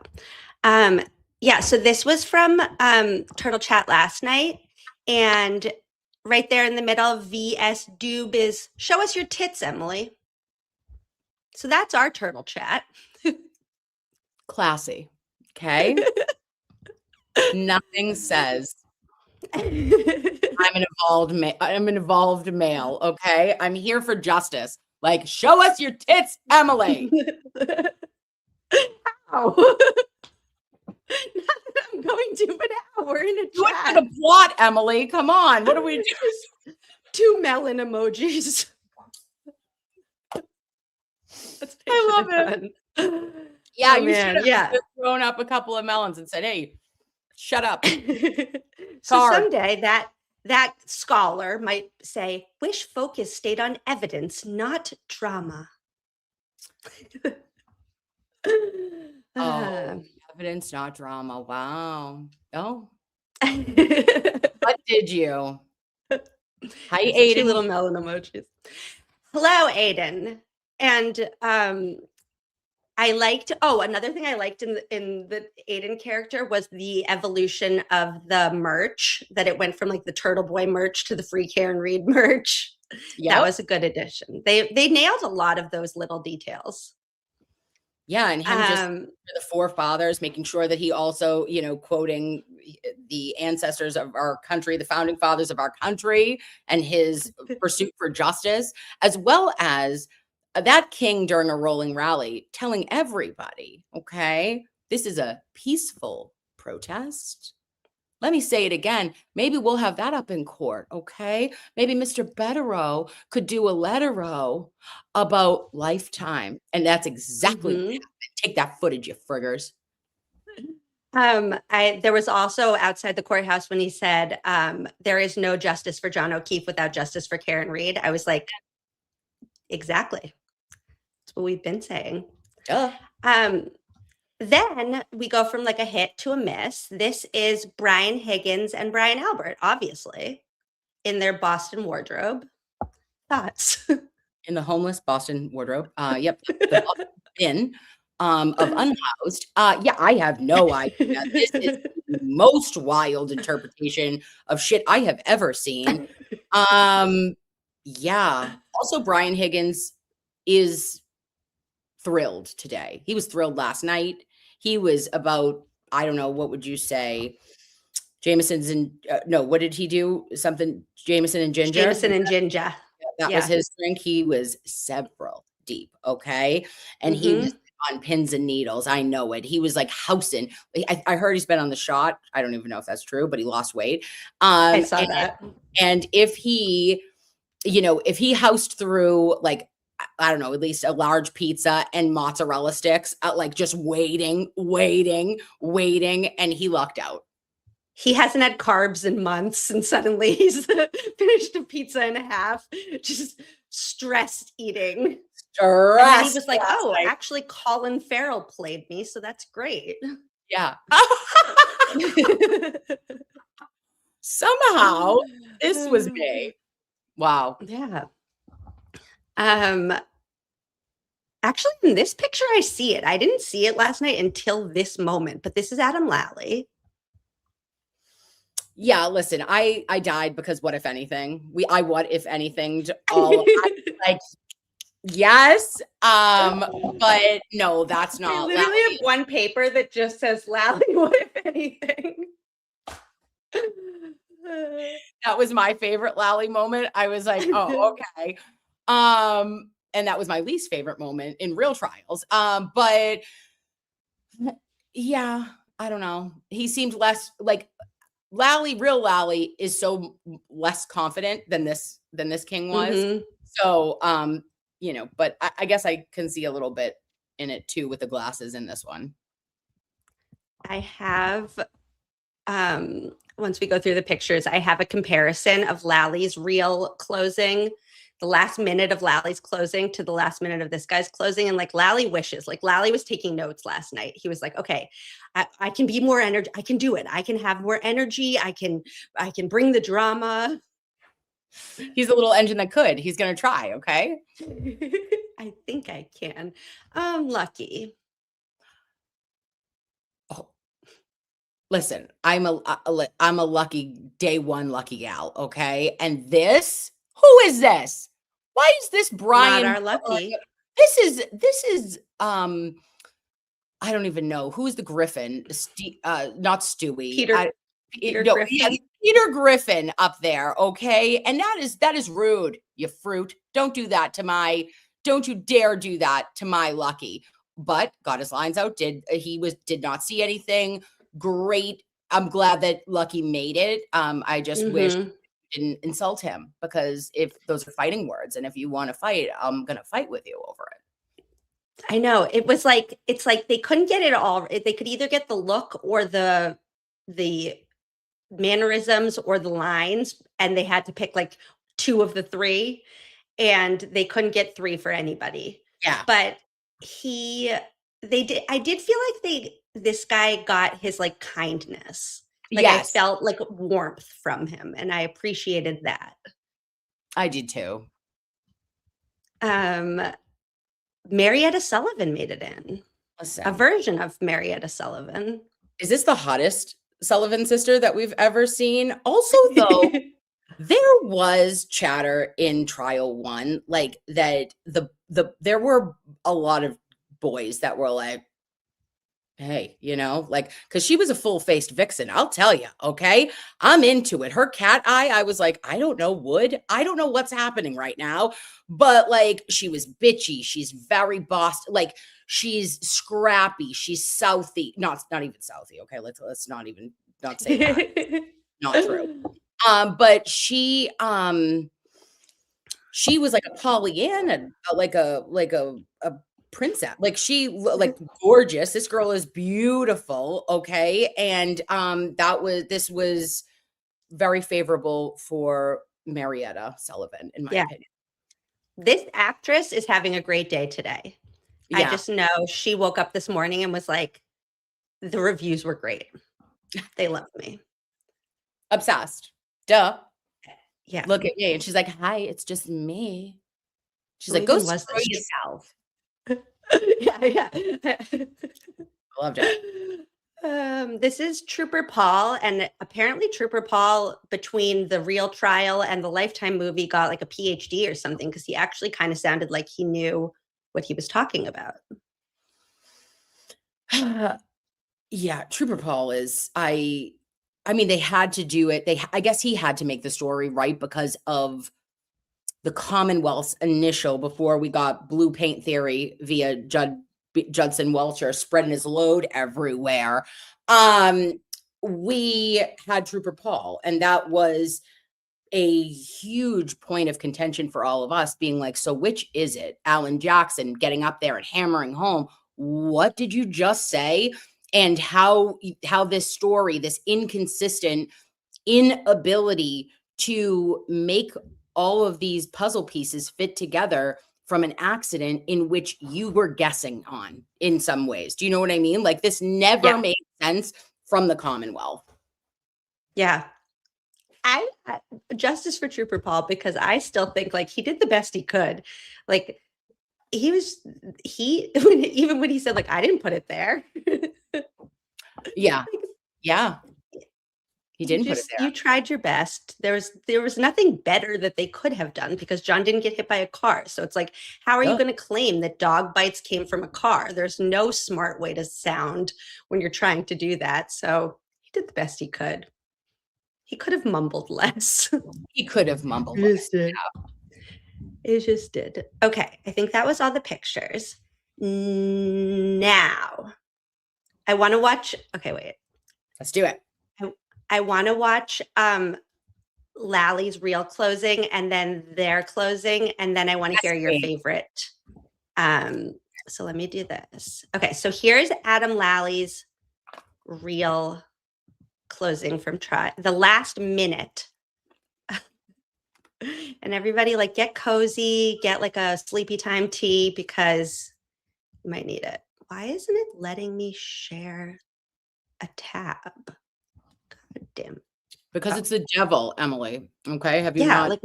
Yeah, so this was from Turtle Chat last night. And right there in the middle, VS Doob is, show us your tits, Emily. So that's our Turtle Chat. Classy. Okay. Nothing says I'm an evolved male. Okay. I'm here for justice. Like, show us your tits, Emily. Ow. Not that I'm going to, but now we're in a Do chat. it for the plot, Emily. Come on. What do we do? 2 melon emojis. I love it. Yeah, you should have thrown up a couple of melons and said, hey, shut up. So someday that scholar might say, wish focus stayed on evidence, not drama. Evidence, not drama. Wow. Oh. What did you? Hi, Aiden. 2 little melon emojis. Hello, Aiden. And I liked, another thing I liked in the Aiden character was the evolution of the merch, that it went from like the Turtle Boy merch to the Free Karen Reed merch. Yep. That was a good addition. They nailed a lot of those little details. Yeah, and him just the forefathers, making sure that he also, quoting the ancestors of our country, the founding fathers of our country, and his pursuit for justice, as well as that king during a rolling rally telling everybody, okay, this is a peaceful protest. Let me say it again. Maybe we'll have that up in court, okay? Maybe Mr. Betterow could do a lettero about lifetime. And that's exactly what happened. Take that footage, you friggers. There was also outside the courthouse when he said, there is no justice for John O'Keefe without justice for Karen Reed. I was like, exactly. That's what we've been saying. Then we go from like a hit to a miss. This is Brian Higgins and Brian Albert, obviously, in their Boston wardrobe. Thoughts? In the homeless Boston wardrobe. Yep. The bin of unhoused. Yeah, I have no idea. This is the most wild interpretation of shit I have ever seen. Yeah. Also, Brian Higgins is thrilled today. He was thrilled last night. He was about, I don't know, what would you say? Jameson's and no, what did he do? Something Jameson and ginger. Jameson and ginger. That was his drink. He was several deep, okay? And he was on pins and needles. I know it. He was like housing. I heard he's been on the shot. I don't even know if that's true, but he lost weight. I saw that. And if he, if he housed through like, I don't know, at least a large pizza and mozzarella sticks, like just waiting, and he lucked out. He hasn't had carbs in months, and suddenly he's finished a pizza and a half, just stressed eating. And then he was like, oh, actually Colin Farrell played me, so that's great. Yeah. Somehow this was me. Wow. Yeah. Actually, in this picture, I see it. I didn't see it last night until this moment, but this is Adam Lally. Yeah, listen, I died because what if anything? What if anything like yes. But no, that's not. I literally have one paper that just says Lally, what if anything? That was my favorite Lally moment. I was like, oh, okay. And that was my least favorite moment in real trials. But yeah, I don't know. He seemed less like real Lally is so less confident than this king was. So, but I guess I can see a little bit in it too with the glasses in this one. I have, once we go through the pictures, I have a comparison of Lally's real closing, the last minute of Lally's closing to the last minute of this guy's closing. And like Lally wishes, like Lally was taking notes last night. He was like, okay, I can be more energy. I can do it. I can have more energy. I can bring the drama. He's a little engine that could. He's going to try. Okay. I think I can. I'm lucky. Oh, listen, I'm a lucky day one lucky gal. Okay. And who is this? Why is this Brian? Not our lucky. This is I don't even know who's the Griffin. Not Stewie. Peter Griffin. Yeah, Peter Griffin up there. Okay, and that is rude. You fruit. Don't do that to don't you dare do that to my lucky. But got his lines out. Did not see anything. Great. I'm glad that Lucky made it. I just wish didn't insult him, because if those are fighting words, and if you want to fight, I'm gonna fight with you over it. I know. It's like they couldn't get it all. They could either get the look or the mannerisms or the lines, and they had to pick like 2 of the 3, and they couldn't get 3 for anybody. Yeah. But I did feel like this guy got his like kindness. Like yes. I felt like warmth from him, and I appreciated that. I did too. Marietta Sullivan made it in. Listen. A version of Marietta Sullivan. Is this the hottest Sullivan sister that we've ever seen? Also, though, there was chatter in trial 1, like that there were a lot of boys that were like, hey, like, because she was a full-faced vixen, I'll tell you, okay? I'm into it. Her cat eye, I was like, I don't know what's happening right now, but like, she was bitchy. She's very Boston, like, she's scrappy. She's Southie, not even Southie, okay? Let's not say that. Not true. But she was like a Pollyanna, like a princess, like she like gorgeous. This girl is beautiful, okay? And this was very favorable for Marietta Sullivan, in my opinion. This actress is having a great day today. Yeah. I just know she woke up this morning and was like, the reviews were great. They loved me. Obsessed. Duh. Yeah. Look at me. And she's like, hi, it's just me. She's like, go screw yourself. Yeah. I loved it. This is Trooper Paul, and apparently Trooper Paul, between the real trial and the Lifetime movie, got like a PhD or something, because he actually kind of sounded like he knew what he was talking about. Yeah, Trooper Paul is I mean, they had to do it. I guess he had to make the story right because of the Commonwealth's initial, before we got blue paint theory via Judson Welcher spreading his load everywhere. We had Trooper Paul, and that was a huge point of contention for all of us, being like, so which is it? Alan Jackson getting up there and hammering home, what did you just say? And how this story, this inconsistent inability to make all of these puzzle pieces fit together from an accident in which you were guessing on in some ways. Do you know what I mean? Like, this never made sense from the Commonwealth. Yeah. I justice for Trooper Paul, because I still think like he did the best he could. Like even when he said like, I didn't put it there. Yeah. Yeah. He didn't put it there. You tried your best. There was nothing better that they could have done, because John didn't get hit by a car. So it's like, how are you going to claim that dog bites came from a car? There's no smart way to sound when you're trying to do that. So he did the best he could. He could have mumbled less. He could have mumbled less. It just did. Okay, I think that was all the pictures. Now, I want to watch. Okay, wait. Let's do it. I want to watch Lally's real closing and then their closing, and then I want to hear your favorite. So let me do this. Okay, so here's Adam Lally's real closing from the last minute. And everybody, like, get cozy, get like a sleepy time tea, because you might need it. Why isn't it letting me share a tab? God damn. Because it's the devil, Emily. Okay. Have you not? Like,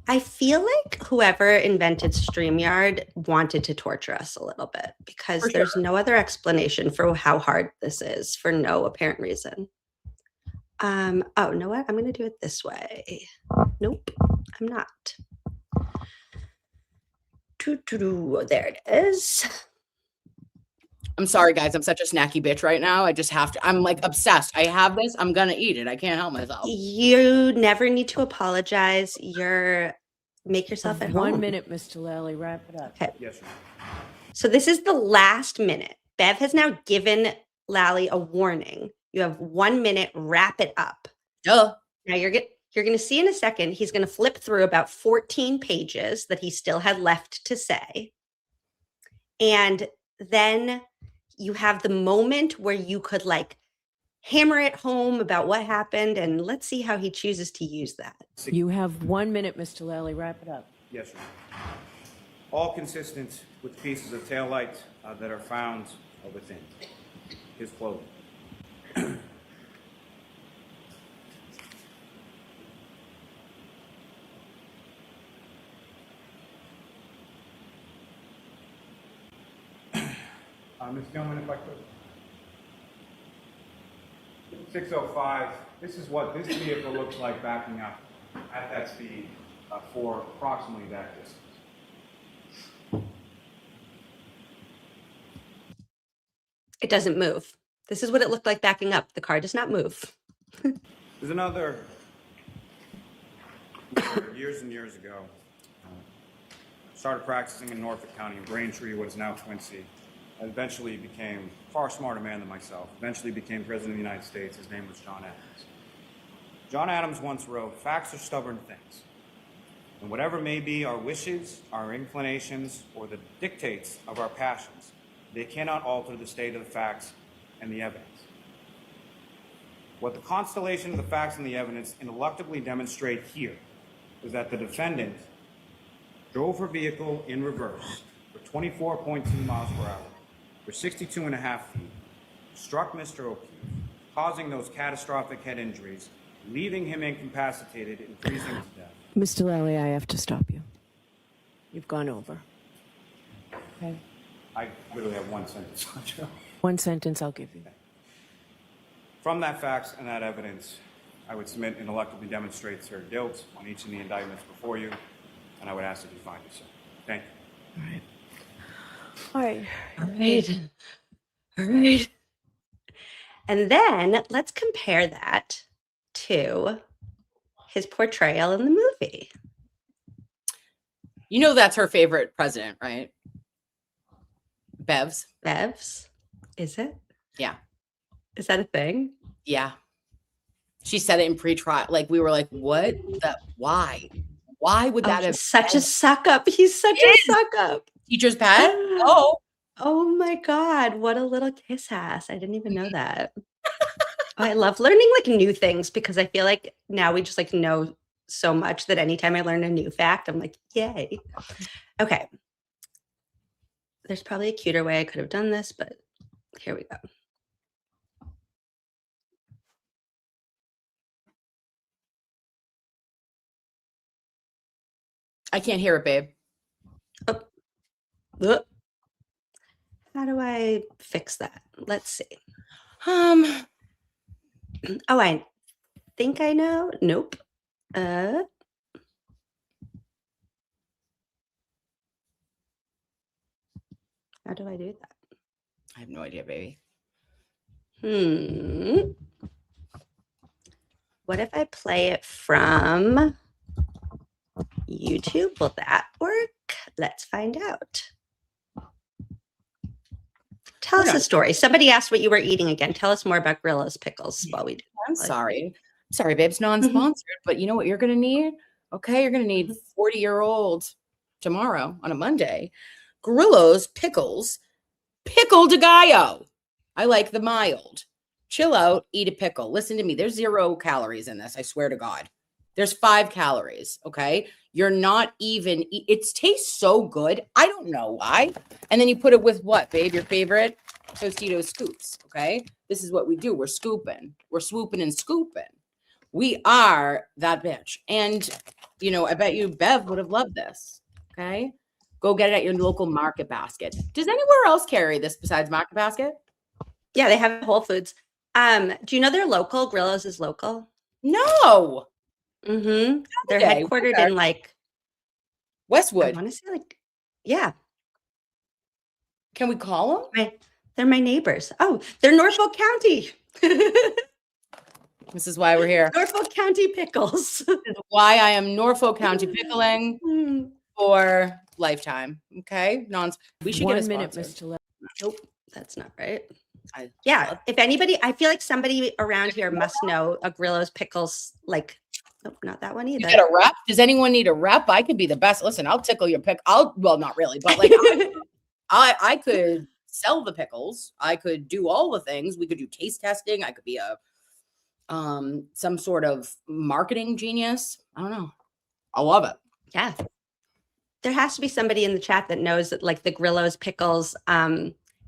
I feel like whoever invented StreamYard wanted to torture us a little bit, because there's no other explanation for how hard this is for no apparent reason. Oh, you know what? I'm going to do it this way. Nope, I'm not. There it is. I'm sorry, guys. I'm such a snacky bitch right now. I just have to. I'm like obsessed. I have this. I'm going to eat it. I can't help myself. You never need to apologize. Make yourself at home. 1 minute, Mr. Lally. Wrap it up. Okay. Yes, sir. So this is the last minute. Bev has now given Lally a warning. You have 1 minute. Wrap it up. Duh. Now you're going to see in a second, he's going to flip through about 14 pages that he still had left to say. And then you have the moment where you could like hammer it home about what happened, and let's see how he chooses to use that. You have 1 minute, Mr. Lally. Wrap it up. Yes, sir. All consistent with pieces of taillight that are found within his clothing. Ms. Gilman, if I could. 605, this is what this vehicle looks like backing up at that speed for approximately that distance. It doesn't move. This is what it looked like backing up. The car does not move. There's another, years and years ago, started practicing in Norfolk County in Braintree, what is now Quincy. I eventually became a far smarter man than myself. Eventually became president of the United States. His name was John Adams. John Adams once wrote, "Facts are stubborn things. And whatever may be our wishes, our inclinations, or the dictates of our passions, they cannot alter the state of the facts and the evidence." What the constellation of the facts and the evidence ineluctably demonstrate here is that the defendant drove her vehicle in reverse for 24.2 miles per hour for 62.5 feet, struck Mr. O'Keefe, causing those catastrophic head injuries, leaving him incapacitated and freezing to death. Mr. Lally, I have to stop you. You've gone over. Okay. I literally have one sentence. 1 sentence I'll give you. From that facts and that evidence, I would submit ineluctably demonstrates her guilt on each of the indictments before you, and I would ask that you find it so. Thank you. All right. All right. And then let's compare that to his portrayal in the movie. You know that's her favorite president, right? Bev's. Is it? Yeah. Is that a thing? Yeah. She said it in pre-trial. Like, we were like, what? Why? Why would that have he's such a suck up. He's such a suck up. Teacher's pet? Oh. Oh my God. What a little kiss ass. I didn't even know that. I love learning like new things because I feel like now we just like know so much that anytime I learn a new fact, I'm like, yay. Okay. There's probably a cuter way I could have done this, but here we go. I can't hear it, babe. Oh. How do I fix that? Let's see. Oh, I think I know. Nope. How do I do that? I have no idea, baby. What if I play it from YouTube? Will that work? Let's find out. Tell us a story. Somebody asked what you were eating again. Tell us more about Grillo's pickles while we do. I'm sorry. Sorry, babes, non-sponsored, but you know what you're going to need? Okay, you're going to need 40-year-old tomorrow on a Monday. Grillo's pickles, pickle de gallo. I like the mild. Chill out, eat a pickle. Listen to me. There's 0 calories in this. I swear to God. There's 5 calories. Okay. You're not even, it tastes so good. I don't know why. And then you put it with what, babe? Your favorite Tostitos scoops. Okay. This is what we do. We're scooping. We're swooping and scooping. We are that bitch. And, you know, I bet you Bev would have loved this. Okay. Go get it at your local Market Basket. Does anywhere else carry this besides Market Basket? Yeah, they have Whole Foods. Do you know they're local? Grillo's is local. No. Mm-hmm. They're Okay, headquartered in like Westwood. I want to say like, yeah. Can we call them? They're my neighbors. Oh, they're Norfolk County. This is why we're here. Norfolk County pickles. This is why I am Norfolk County pickling for lifetime. Okay. We should get a 1 minute, sponsor. Mr. Nope, that's not right. If anybody, I feel like somebody around here must know a Grillo's pickles. Like, nope, not that one either. You get a rep? Does anyone need a rep? I could be the best. Listen, I'll tickle your pick. Well, not really, but like I could sell the pickles. I could do all the things. We could do taste testing. I could be a some sort of marketing genius. I don't know. I love it. Yeah. There has to be somebody in the chat that knows that like the Grillo's pickles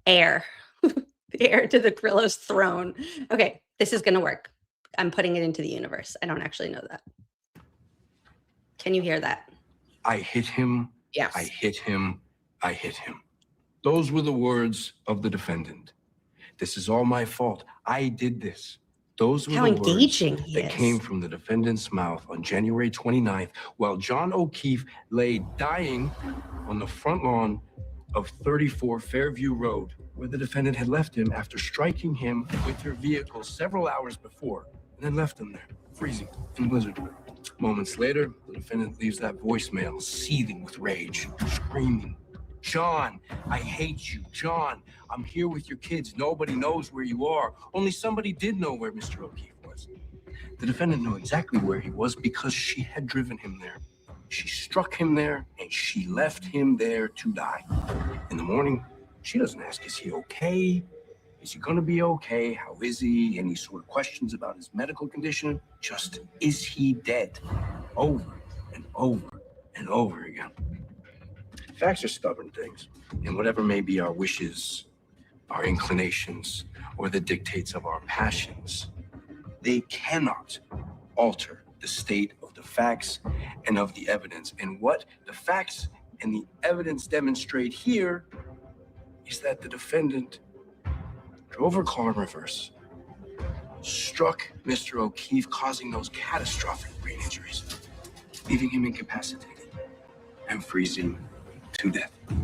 heir. The heir to the Grillo's throne. Okay, this is gonna work. I'm putting it into the universe. I don't actually know that. Can you hear that? I hit him. Yes. I hit him. I hit him. Those were the words of the defendant. This is all my fault. I did this. Those were How the words engaging he that is. came from the defendant's mouth on January 29th while John O'Keefe lay dying on the front lawn of 34 Fairview Road, where the defendant had left him after striking him with her vehicle several hours before, and then left him there, freezing in blizzard. Moments later, the defendant leaves that voicemail, seething with rage, screaming, "John, I hate you. John, I'm here with your kids. Nobody knows where you are. Only somebody did know where Mr. O'Keefe was." The defendant knew exactly where he was because she had driven him there. She struck him there, and she left him there to die. In the morning, she doesn't ask, is he okay? Is he going to be okay? How is he? Any sort of questions about his medical condition? Just, is he dead? Over and over and over again. Facts are stubborn things, and whatever may be our wishes, our inclinations, or the dictates of our passions, they cannot alter the state of the facts and of the evidence. And what the facts and the evidence demonstrate here is that the defendant drove her car in reverse, struck Mr. O'Keefe, causing those catastrophic brain injuries, leaving him incapacitated and freezing to death. The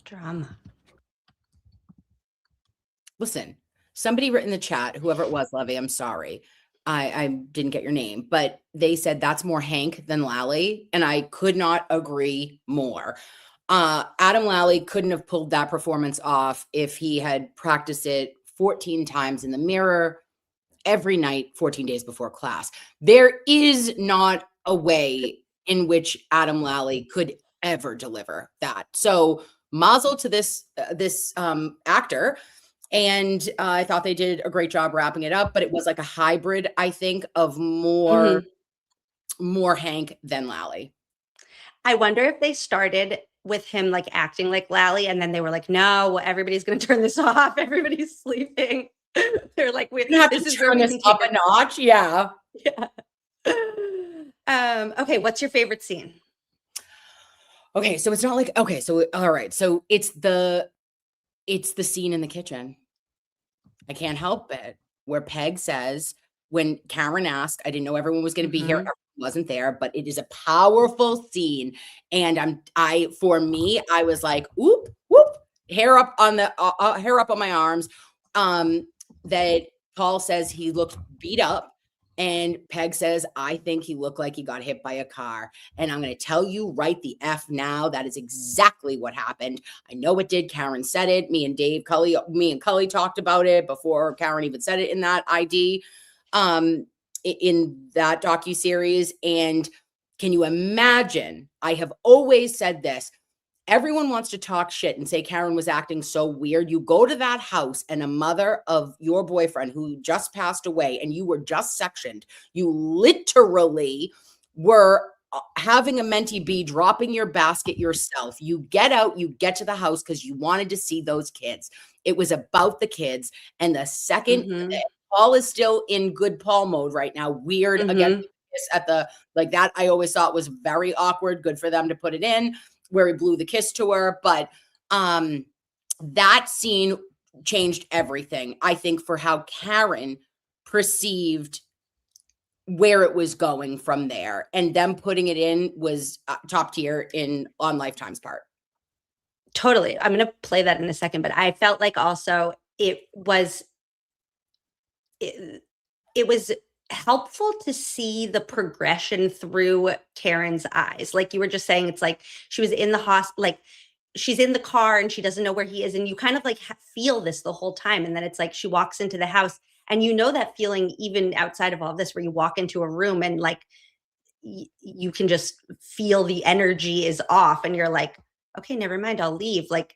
drama. Listen, somebody wrote in the chat, whoever it was, Levy, I'm sorry. I didn't get your name, but they said that's more Hank than Lally. And I could not agree more. Adam Lally couldn't have pulled that performance off if he had practiced it 14 times in the mirror every night, 14 days before class. There is not a way in which Adam Lally could ever deliver that. So mazel to this actor. And I thought they did a great job wrapping it up, but it was like a hybrid, I think, of more Hank than Lally. I wonder if they started with him like acting like Lally, and then they were like, no, everybody's going to turn this off. Everybody's sleeping. They're like, we have to turn this up a notch. Yeah. Yeah. Okay. What's your favorite scene? Okay. So it's not like, okay. So, all right. So it's the scene in the kitchen. I can't help it. Where Peg says, when Karen asked, I didn't know everyone was going to be here. Everyone wasn't there, but it is a powerful scene. And for me, I was like, whoop, whoop, hair up on my arms. That Paul says he looked beat up. And Peg says, I think he looked like he got hit by a car. And I'm going to tell you right the F now. That is exactly what happened. I know it did. Karen said it. Me and Cully talked about it before Karen even said it in that ID, in that docuseries. And can you imagine? I have always said this. Everyone wants to talk shit and say Karen was acting so weird. You go to that house and a mother of your boyfriend who just passed away and you were just sectioned. You literally were having a mentee B, dropping your basket yourself. You get out, you get to the house because you wanted to see those kids. It was about the kids. And the second, Paul is still in good Paul mode right now. Weird again at the, like that, I always thought was very awkward. Good for them to put it in, where he blew the kiss to her. But that scene changed everything, I think, for how Karen perceived where it was going from there. And them putting it in was top tier on Lifetime's part. Totally. I'm going to play that in a second, but I felt like also it was helpful to see the progression through Karen's eyes. Like you were just saying, it's like she was in the hospital, like she's in the car and she doesn't know where he is. And you kind of like feel this the whole time. And then it's like she walks into the house and you know that feeling even outside of all this, where you walk into a room and like you can just feel the energy is off and you're like, okay, never mind, I'll leave. Like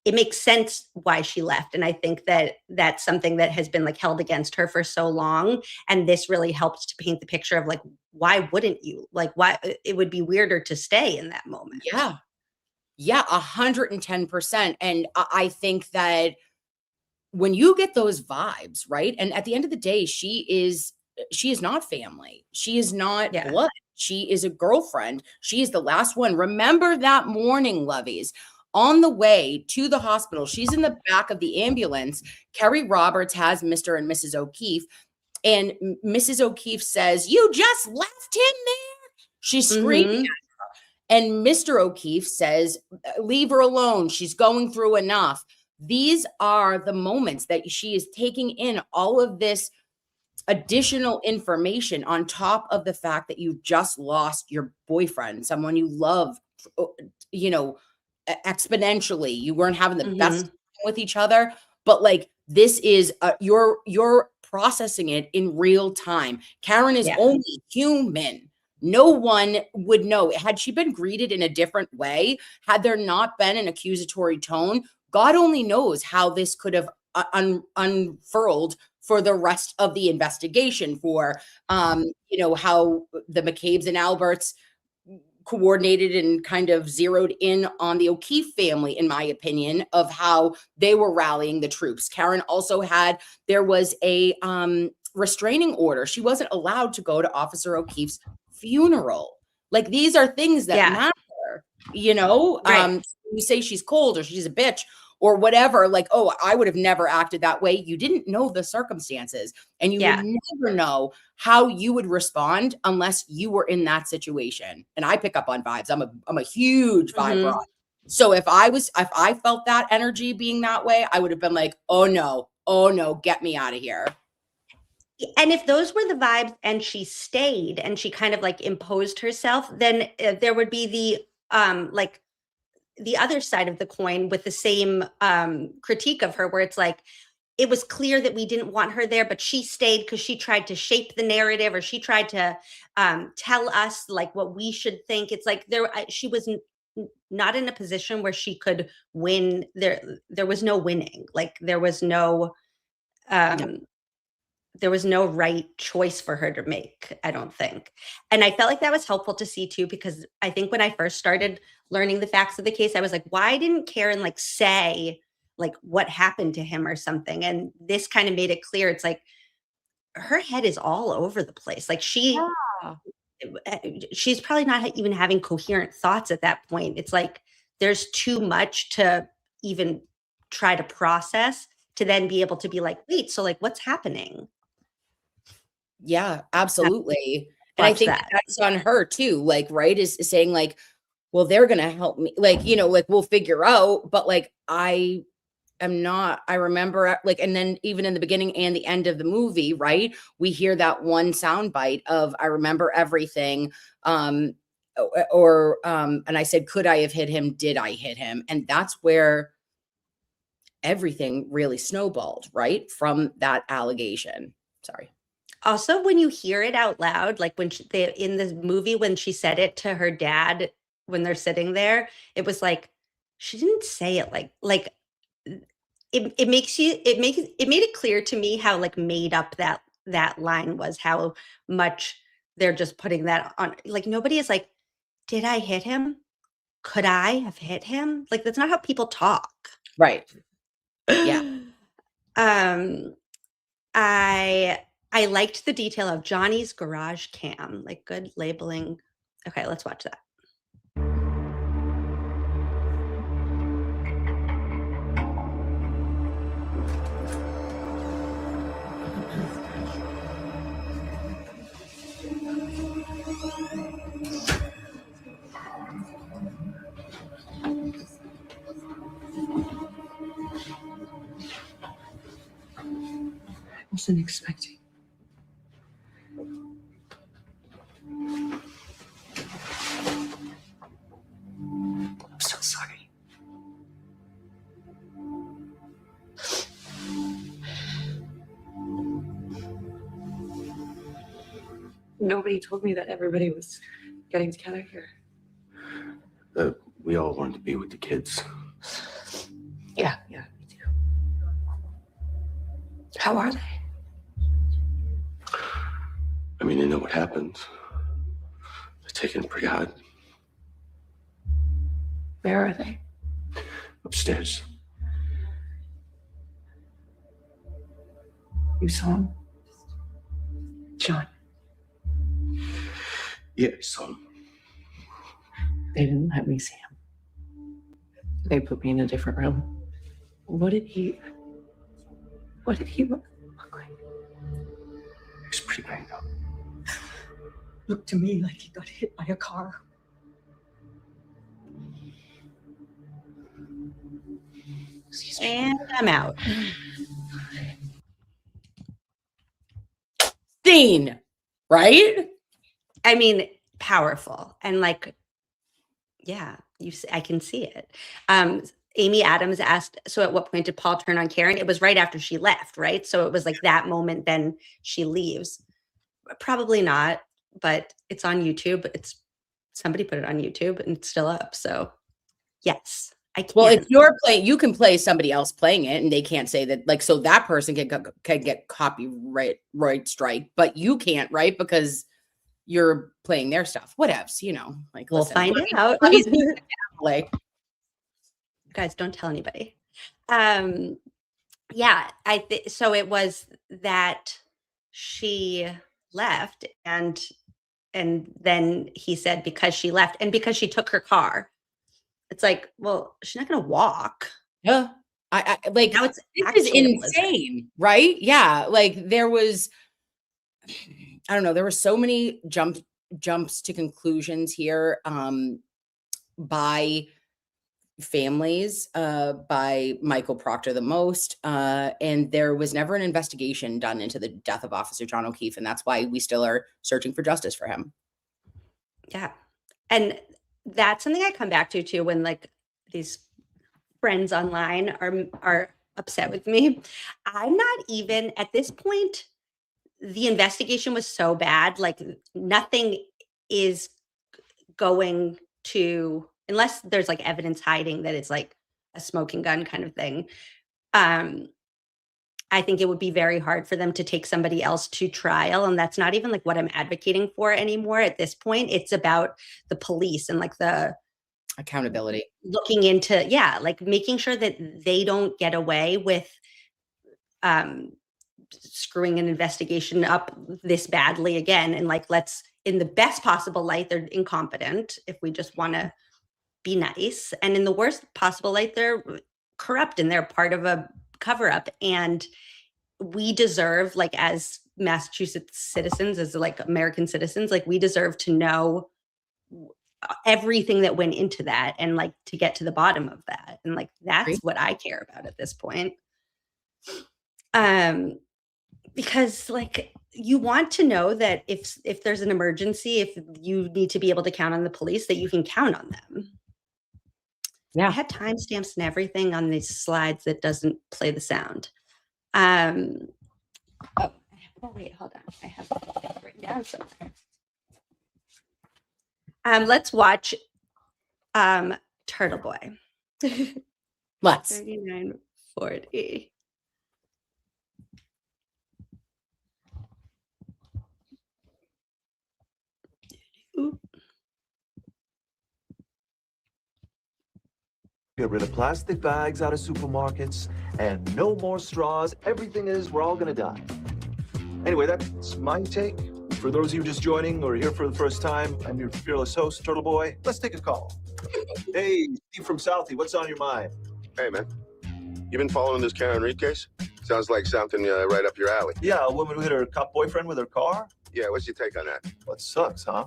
it makes sense why she left. And I think that that's something that has been like held against her for so long. And this really helped to paint the picture of like, why wouldn't you? Like, why it would be weirder to stay in that moment. Yeah. Yeah. 110%. And I think that when you get those vibes, right? And at the end of the day, she is not family. She is not blood. She is a girlfriend. She is the last one. Remember that morning, Lovies. On the way to the hospital, she's in the back of the ambulance. Kerry Roberts has Mr. and Mrs. O'Keefe, and Mrs. O'Keefe says, "You just left him there?" She's screaming at her. And Mr. O'Keefe says, "Leave her alone. She's going through enough." These are the moments that she is taking in all of this additional information on top of the fact that you just lost your boyfriend, someone you love, exponentially. You weren't having the best time with each other, but like this is you're processing it in real time. Karen is only human. No one would know. Had she been greeted in a different way, had there not been an accusatory tone, God only knows how this could have unfurled for the rest of the investigation, for how the McCabe's and Alberts coordinated and kind of zeroed in on the O'Keefe family, in my opinion, of how they were rallying the troops. Karen also there was a restraining order. She wasn't allowed to go to Officer O'Keefe's funeral. Like these are things that matter, Right. You say she's cold or she's a bitch or whatever, like, oh, I would have never acted that way. You didn't know the circumstances, and you would never know how you would respond unless you were in that situation. And I pick up on vibes. I'm a huge vibe rock. So if I felt that energy being that way, I would have been like, oh no, get me out of here. And if those were the vibes and she stayed and she kind of like imposed herself, then there would be the like the other side of the coin with the same critique of her, where it's like, it was clear that we didn't want her there, but she stayed because she tried to shape the narrative, or she tried to tell us like what we should think. It's like she was not in a position where she could win. There was no winning. Like there was no right choice for her to make, I don't think. And I felt like that was helpful to see too, because I think when I first started learning the facts of the case, I was like, why didn't Karen like say like what happened to him or something? And this kind of made it clear. It's like her head is all over the place. Like she's probably not even having coherent thoughts at that point. It's like there's too much to even try to process to then be able to be like, wait, so like what's happening? Yeah, absolutely. And I think that's on her too, like, right, is saying like, well, they're going to help me. Like, you know, like we'll figure out, but like, I remember like, and then even in the beginning and the end of the movie, right, we hear that one soundbite of, I remember everything. And I said, could I have hit him? Did I hit him? And that's where everything really snowballed, right, from that allegation. Sorry. Also, when you hear it out loud, like when in the movie, when she said it to her dad, when they're sitting there, it was like, she didn't say it like it made it clear to me how like made up that line was, how much they're just putting that on. Like nobody is like, did I hit him? Could I have hit him? Like that's not how people talk. Right. Yeah. I liked the detail of Johnny's garage cam, like good labeling. Okay, let's watch that. I wasn't expecting. I'm so sorry. Nobody told me that everybody was getting together here. We all wanted to be with the kids. Yeah, me too. How are they? I mean, they know what happened. They're taking it pretty hard. Where are they? Upstairs. You saw him? John. Yeah, I saw him. They didn't let me see him. They put me in a different room. What did he look like? He's pretty banged up. Looked to me like he got hit by a car. And I'm out. Scene, right? I mean, powerful. And like, yeah, I can see it. Amy Adams asked, so at what point did Paul turn on Karen? It was right after she left, right? So it was like that moment, then she leaves. Probably not, but it's on YouTube. Somebody put it on YouTube and it's still up. So yes, I can. Well, if you're playing, you can play somebody else playing it and they can't say that, like, so that person can get copyright strike, but you can't, right? Because you're playing their stuff. Whatevs, you know, like we'll find out. Guys, don't tell anybody. Yeah, so it was that she left and then he said because she left and because she took her car. It's like, well, she's not going to walk. Yeah. I like, Now it's this is actually a blizzard. insane, right? Yeah, like there was, I don't know, there were so many jumps to conclusions here by families, by Michael Proctor the most, and there was never an investigation done into the death of Officer John O'Keefe, and that's why we still are searching for justice for him. Yeah. And that's something I come back to too when like these friends online are upset with me. I'm not even at this point, the investigation was so bad, like nothing is going to, unless there's like evidence hiding that it's like a smoking gun kind of thing. I think it would be very hard for them to take somebody else to trial. And that's not even like what I'm advocating for anymore at this point. It's about the police and like the accountability, looking into, yeah, like making sure that they don't get away with screwing an investigation up this badly again. And like, let's, in the best possible light, they're incompetent if we just want to be nice. And in the worst possible light, they're corrupt and they're part of a cover up. And we deserve, like, as Massachusetts citizens, as like American citizens, like we deserve to know everything that went into that and like to get to the bottom of that. And like, that's what I care about at this point. Because like you want to know that if there's an emergency, if you need to be able to count on the police, that you can count on them. Yeah. I had timestamps and everything on these slides that doesn't play the sound. Oh, wait, hold on. I have it written down somewhere. Let's watch Turtle Boy. Let's. 3940. Get rid of plastic bags out of supermarkets and no more straws. Everything is, we're all gonna die. Anyway, that's my take. For those of you just joining or here for the first time, I'm your fearless host, Turtle Boy. Let's take a call. Hey, Steve from Southie, what's on your mind? Hey, man. You been following this Karen Reed case? Sounds like something right up your alley. Yeah, a woman who hit her cop boyfriend with her car? Yeah, what's your take on that? Well, it sucks, huh?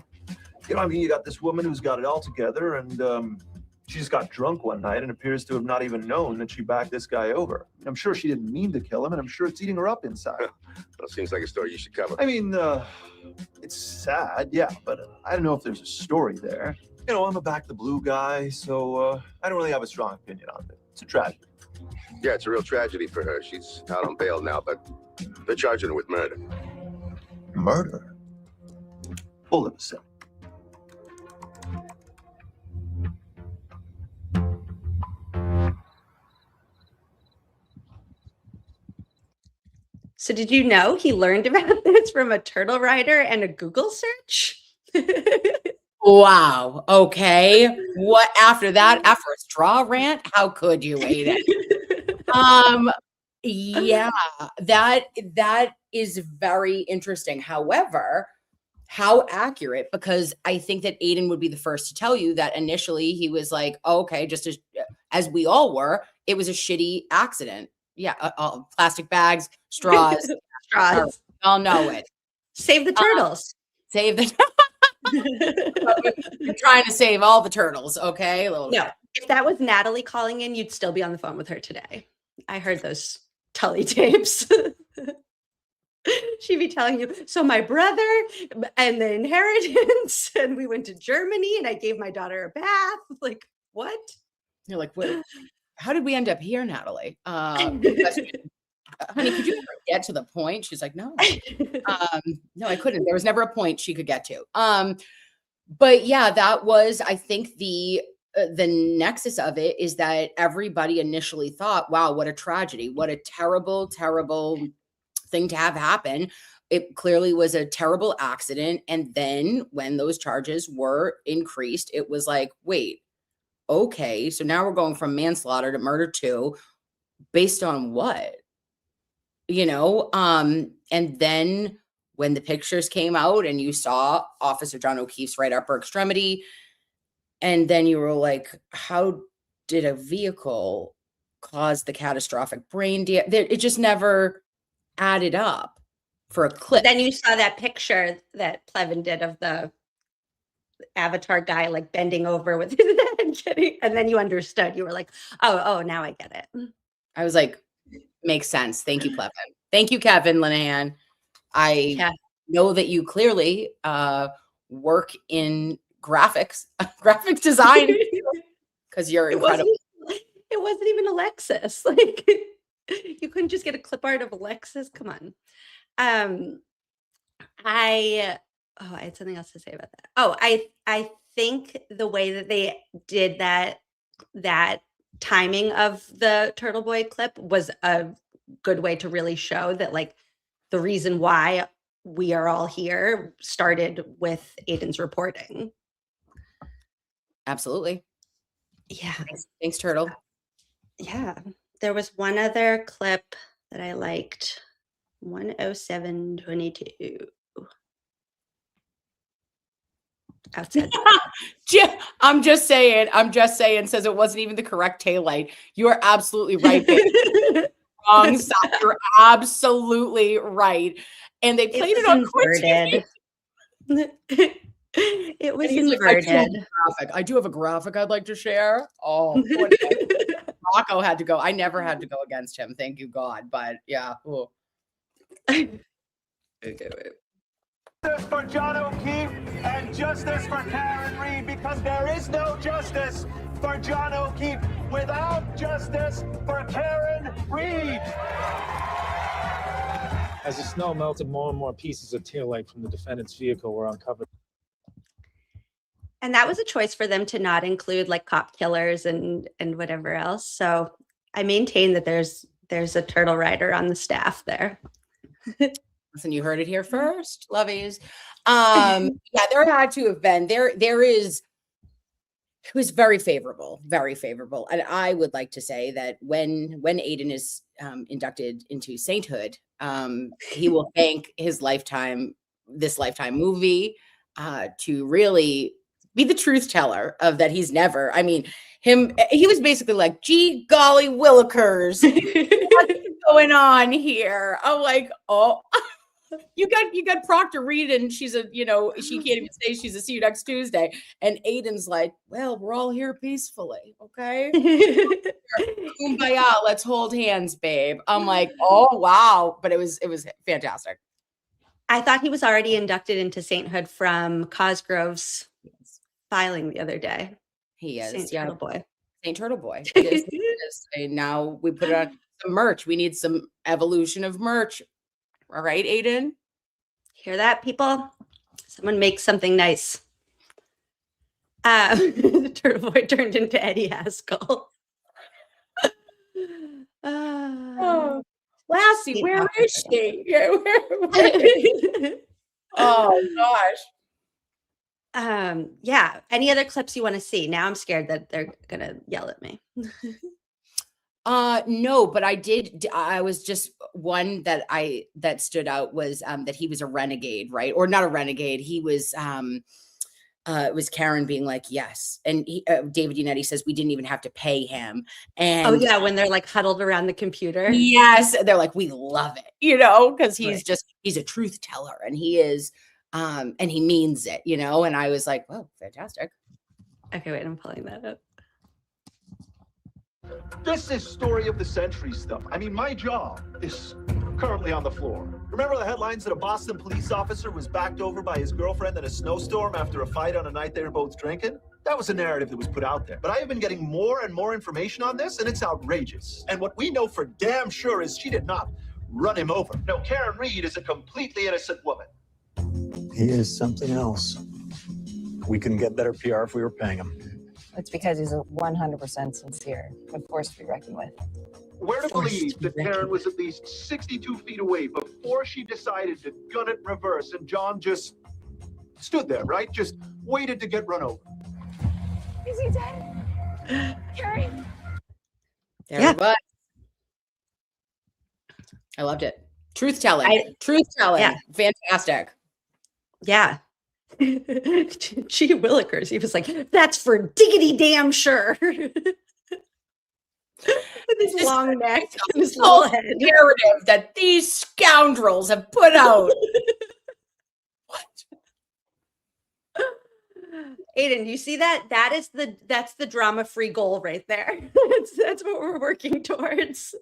You know, I mean, you got this woman who's got it all together and, she just got drunk one night and appears to have not even known that she backed this guy over. I'm sure she didn't mean to kill him, and I'm sure it's eating her up inside. Well, seems like a story you should cover. I mean, it's sad, yeah, but I don't know if there's a story there. You know, I'm a back the blue guy, so I don't really have a strong opinion on it. It's a tragedy. Yeah, it's a real tragedy for her. She's out on bail now, but they're charging her with murder. Murder? Hold on a second. So did you know he learned about this from a turtle rider and a Google search? Wow. Okay. What after that? After a straw rant? How could you, Aiden? Yeah, that is very interesting. However, how accurate? Because I think that Aiden would be the first to tell you that initially he was like, oh, okay, just as we all were, it was a shitty accident. Yeah, plastic bags, straws. Straws. We all know it. Save the turtles. Save the You're trying to save all the turtles, okay? No, if that was Natalie calling in, you'd still be on the phone with her today. I heard those Tully tapes. She'd be telling you, so my brother and the inheritance, and we went to Germany and I gave my daughter a bath. Like, what? You're like, what? How did we end up here, Natalie? Honey, could you ever get to the point? She's like, no. No, I couldn't. There was never a point she could get to. But yeah, that was, I think the nexus of it is that everybody initially thought, wow, what a tragedy. What a terrible, terrible thing to have happen. It clearly was a terrible accident. And then when those charges were increased, it was like, wait, okay, so now we're going from manslaughter to murder 2 based on what? You know, and then when the pictures came out and you saw Officer John O'Keefe's right upper extremity, and then you were like, how did a vehicle caused the catastrophic brain damage. It just never added up for a clip. Then you saw that picture that Plevin did of the Avatar guy like bending over with his head, and then you understood. You were like, oh, now I get it. I was like, makes sense. Thank you, Plevin. Thank you, Kevin Linehan. I know that you clearly work in graphics, graphic design, because you're incredible. It wasn't even Alexis. Like, you couldn't just get a clip art of Alexis. Come on. I had something else to say about that. Oh, I think the way that they did that timing of the Turtle Boy clip was a good way to really show that, like, the reason why we are all here started with Aiden's reporting. Absolutely. Yeah. Thanks, Turtle. Yeah. There was one other clip that I liked. 107:22. Outside. I'm just saying, says it wasn't even the correct taillight. You are absolutely right, babe. Wrong side. You're absolutely right. And they played it on inverted. It was inverted. I do have a graphic I'd like to share. Oh, Rocco had to go. I never had to go against him. Thank you, God. But yeah. Okay, wait. Justice for John O'Keefe and justice for Karen Reed, because there is no justice for John O'Keefe without justice for Karen Reed. As the snow melted, more and more pieces of taillight from the defendant's vehicle were uncovered. And that was a choice for them to not include like cop killers and whatever else. So I maintain that there's a turtle rider on the staff there. Listen, you heard it here first, lovies. Yeah, there had to have been. It was very favorable, very favorable. And I would like to say that when Aiden is inducted into sainthood, he will thank this lifetime movie to really be the truth teller of that. He's never, he was basically like, gee, golly, willikers, what's going on here? I'm like, oh, you got Proctor reading. She's she can't even say she's a see you next Tuesday. And Aiden's like, well, we're all here peacefully. Okay. Kumbaya, let's hold hands, babe. I'm like, oh, wow. But it was fantastic. I thought he was already inducted into sainthood from Cosgrove's filing the other day. He is. Saint Turtle Boy. Saint Turtle Boy. It is. And now we put it on some merch. We need some evolution of merch. All right, Aiden? Hear that, people? Someone make something nice. The Turtle Boy turned into Eddie Haskell. Lassie, where is she? Oh, gosh. Yeah. Any other clips you want to see? Now I'm scared that they're going to yell at me. No, but I was just one that stood out was that he was a renegade, right? Or not a renegade. He was it was Karen being like, yes. And David Unetti says we didn't even have to pay him. And oh yeah, when they're like huddled around the computer. Yes, they're like, we love it, because he's a truth teller, and he is and he means it, and I was like, whoa, fantastic. Okay, wait, I'm pulling that up. This is story of the century stuff. My job is currently on the floor. Remember the headlines that a Boston police officer was backed over by his girlfriend in a snowstorm after a fight on a night they were both drinking? That was a narrative that was put out there. But I have been getting more and more information on this, and it's outrageous. And what we know for damn sure is she did not run him over. No, Karen Reed is a completely innocent woman. He is something else. We couldn't get better PR if we were paying him. It's because he's 100% sincere, a force to be reckoned with. We're to believe that Karen was at least 62 feet away before she decided to gun it in reverse, and John just stood there, right? Just waited to get run over. Is he dead? Carrie? There it was. I loved it. Truth telling. Yeah. Fantastic. Yeah. Gee willikers. He was like, that's for diggity damn sure. With his long neck and his whole little head. narrative that these scoundrels have put out. Aiden, you see that? That's the drama-free goal right there. That's what we're working towards.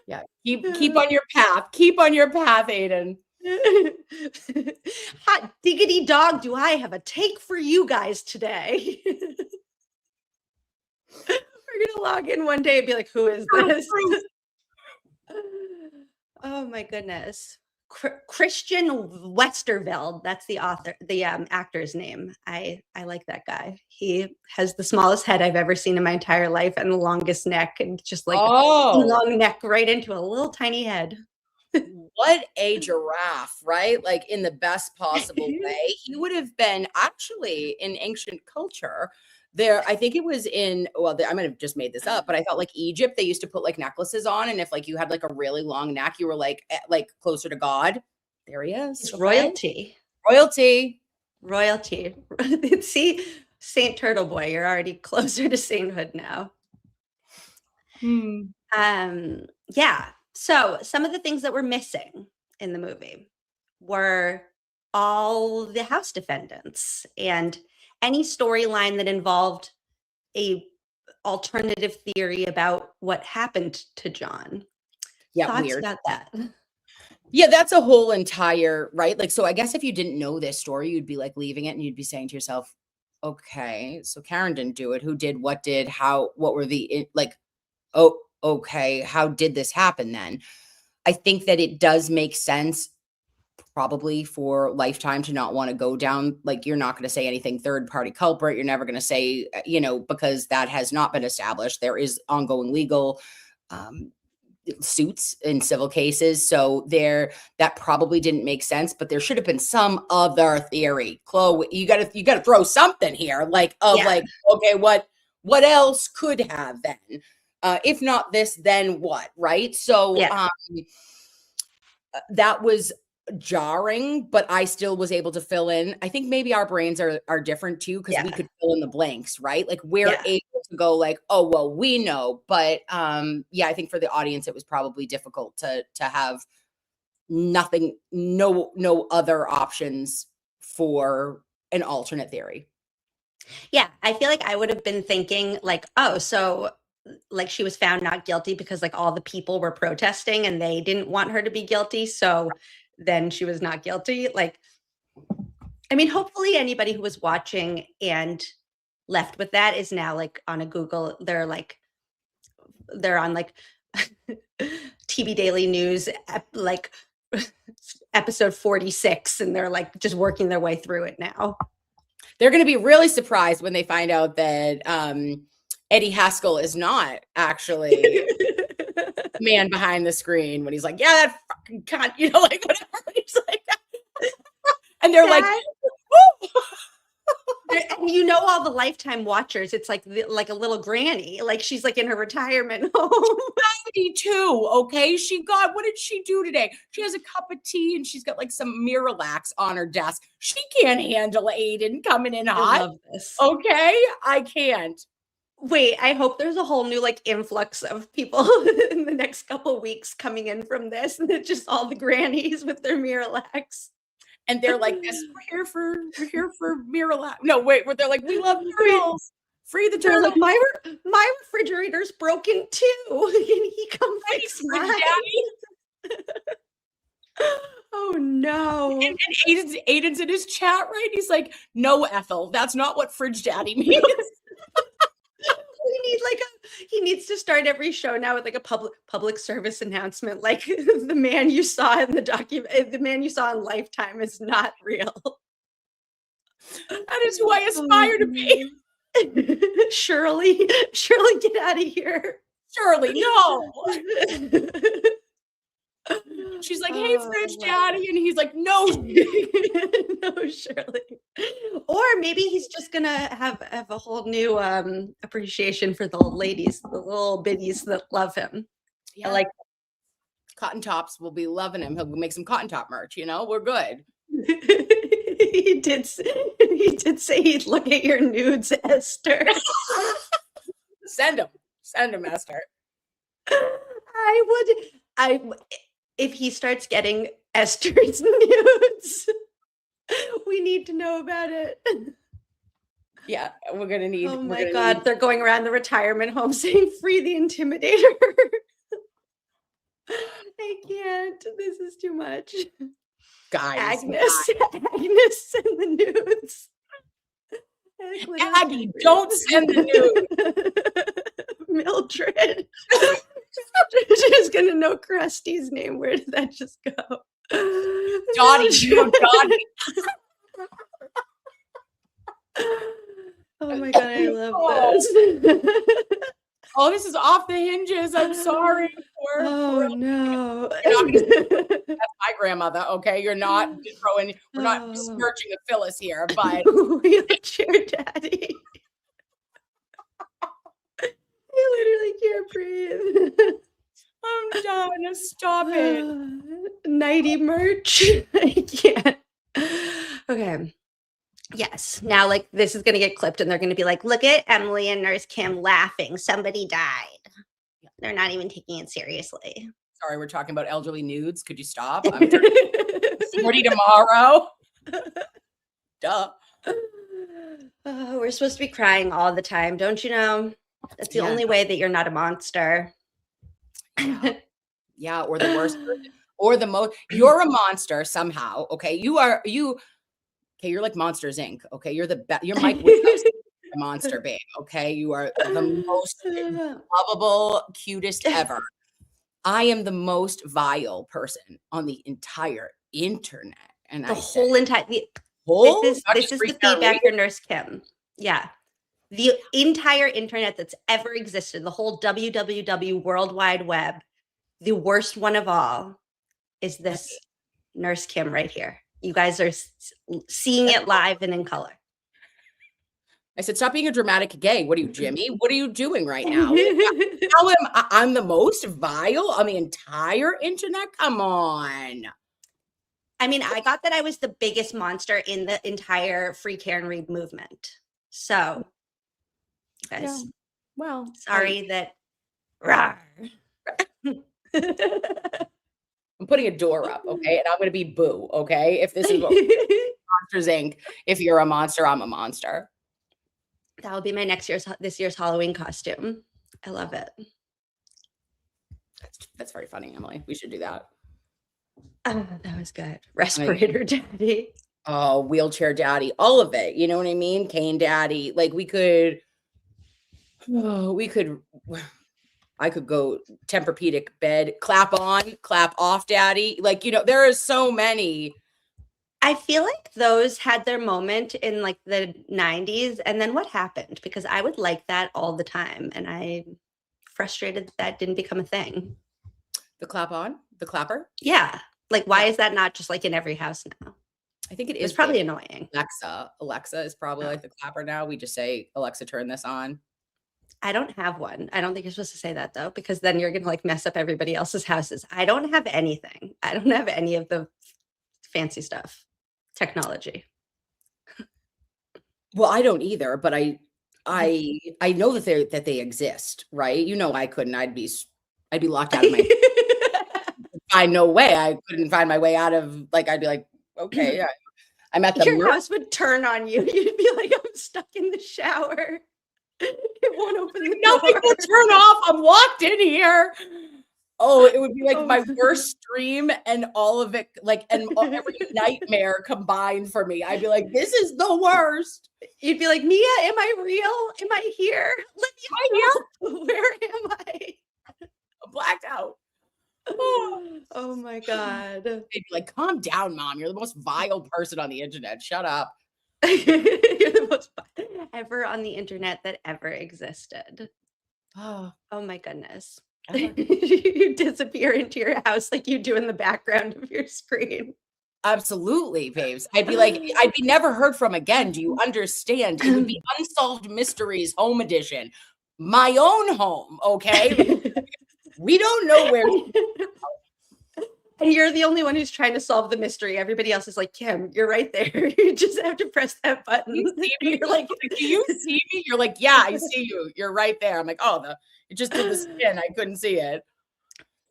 Yeah, keep on your path. Keep on your path, Aiden. Hot diggity dog, do I have a take for you guys today? We're gonna log in one day and be like, who is this? Oh my goodness. Christian Westerveld, that's the actor's name. I like that guy. He has the smallest head I've ever seen in my entire life and the longest neck, and just like a long neck right into a little tiny head. What a giraffe, right? Like in the best possible way. He would have been actually in ancient culture. There, I think it was in, well, I might have just made this up, but I felt like Egypt, they used to put like necklaces on. And if like you had like a really long neck, you were like closer to God. There he is. It's royalty. Royalty. See, Saint Turtle Boy, you're already closer to sainthood now. Yeah. So some of the things that were missing in the movie were all the house defendants and any storyline that involved a alternative theory about what happened to John. Yeah, Thoughts weird about that? Yeah, that's a whole entire, right? Like, so I guess if you didn't know this story, you'd be like leaving it and you'd be saying to yourself, okay, so Karen didn't do it. Who did, what did, how, what were the, like, oh, okay, how did this happen then? I think that it does make sense probably for Lifetime to not want to go down, like, you're not going to say anything third party culprit. You're never going to say, because that has not been established. There is ongoing legal suits in civil cases. So that probably didn't make sense, but there should have been some other theory. Chloe, you gotta throw something here, like, okay, what else could have then? If not this, then what? Right. So that was jarring, but I still was able to fill in. I think maybe our brains are different too, because we could fill in the blanks, right? Like we're able to go like, oh, well, we know. But I think for the audience, it was probably difficult to have nothing, no other options for an alternate theory. Yeah, I feel like I would have been thinking like, oh, so like she was found not guilty because like all the people were protesting and they didn't want her to be guilty. So then she was not guilty. Like, I mean, hopefully anybody who was watching and left with that is now like on a Google, they're on like TV Daily News, like episode 46, and they're like just working their way through it now. They're going to be really surprised when they find out that Eddie Haskell is not actually the man behind the screen, when he's like, yeah, that fucking cunt, like whatever. He's like, and they're like, and all the Lifetime watchers, it's like a little granny, like she's like in her retirement home. 92, okay? What did she do today? She has a cup of tea and she's got like some Miralax on her desk. She can't handle Aiden coming in hot. I love this. Okay? I can't. Wait, I hope there's a whole new like influx of people in the next couple of weeks coming in from this, and it's just all the grannies with their Miralax. And they're like, "This, we're here for Miralax." No, wait, where they're like, "We love turtles. Free the turtles." Like, my refrigerator's broken too. Can he come fix mine? Oh no. And Aiden's in his chat, right? He's like, "No, Ethel, that's not what Fridge Daddy means." He needs to start every show now with like a public service announcement, like the man you saw in the man you saw in Lifetime is not real. That is who I aspire to be. Shirley, get out of here. Shirley, no. She's like, "Hey, Fridge Daddy," and he's like, "No, no, Shirley." Or maybe he's just gonna have a whole new appreciation for the ladies, the little biddies that love him. Yeah, like Cotton Tops will be loving him. He'll make some Cotton Top merch. We're good. He did say he'd look at your nudes, Esther. Send Send him, Esther. If he starts getting Esther's nudes, we need to know about it. Yeah, we're gonna need. Oh my God, they're going around the retirement home saying "Free the Intimidator." I can't. This is too much. Guys, Agnes and the nudes. Aggie, don't send the nude. Mildred. She's gonna know Krusty's name. Where did that just go? Dottie, you know Dottie. Oh my God, I love this. Oh, this is off the hinges. I'm sorry. No. That's my grandmother, okay? You're not throwing, we're not besmirching a Phyllis here, but wheelchair daddy. I literally can't breathe. I'm done. Stop it. Nighty merch. I can't. Okay. Yes. Now, like, this is going to get clipped and they're going to be like, look at Emily and Nurse Kim laughing. Somebody died. They're not even taking it seriously. Sorry, we're talking about elderly nudes. Could you stop? I'm 40 tomorrow. Duh. We're supposed to be crying all the time. Don't you know? That's the only way that you're not a monster. Yeah, or the worst, or the most. You're a monster somehow. Okay, you're like Monsters Inc. Okay, you're the best. You're Mike Woodhouse, monster babe. Okay, you are the most lovable, cutest ever. I am the most vile person on the entire internet, and this is the feedback for Nurse Kim. Yeah. The entire internet that's ever existed, the whole www World Wide Web, the worst one of all is this Nurse Kim right here. You guys are seeing it live and in color. I said, stop being a dramatic gay. What are you, Jimmy? What are you doing right now? How am I'm the most vile on the entire internet? Come on. I mean, I got that I was the biggest monster in the entire Free Karen Read movement. So, guys, yeah. Well, sorry that. I'm putting a door up, okay? And I'm going to be Boo, okay? If this is what Monsters Inc. If you're a monster, I'm a monster. That will be my this year's Halloween costume. I love it. That's very funny, Emily. We should do that. Oh, that was good. Respirator daddy. Oh, wheelchair daddy. All of it. You know what I mean? Cane daddy. Like I could go Tempur-Pedic bed, clap on, clap off daddy. Like, you know, there are so many. I feel like those had their moment in like the 90s. And then what happened? Because I would like that all the time. And I'm frustrated that didn't become a thing. The clap on? The clapper? Yeah. Like, why is that not just like in every house now? I think it is. It's probably annoying. Alexa is probably like the clapper now. We just say, Alexa, turn this on. I don't have one. I don't think you're supposed to say that though, because then you're going to like mess up everybody else's houses. I don't have anything. I don't have any of the fancy stuff, technology. Well, I don't either, but I know that they exist, right? You know, I couldn't. I'd be locked out of my. Find no way. I couldn't find my way out of. Like, I'd be like, okay, I'm at the. Your house would turn on you. You'd be like, I'm stuck in the shower. It won't open the door. Nothing will turn off. I'm locked in here. Oh, it would be like my worst stream and all of it, like, and every nightmare combined for me. I'd be like, this is the worst. You'd be like, Mia, am I real? Am I here? Let me know. Where am I? I'm blacked out. Oh my God. They'd be like, calm down, Mom. You're the most vile person on the internet. Shut up. You're the most ever on the internet that ever existed. Oh my goodness. You disappear into your house like you do in the background of your screen. Absolutely, babes. I'd be never heard from again. Do you understand? It would be Unsolved Mysteries Home Edition. My own home, okay? We don't know where. And you're the only one who's trying to solve the mystery. Everybody else is like, Kim, you're right there. You just have to press that button. You're like, do you see me? You're like, yeah, I see you. You're right there. I'm like, oh, it just did the spin. I couldn't see it.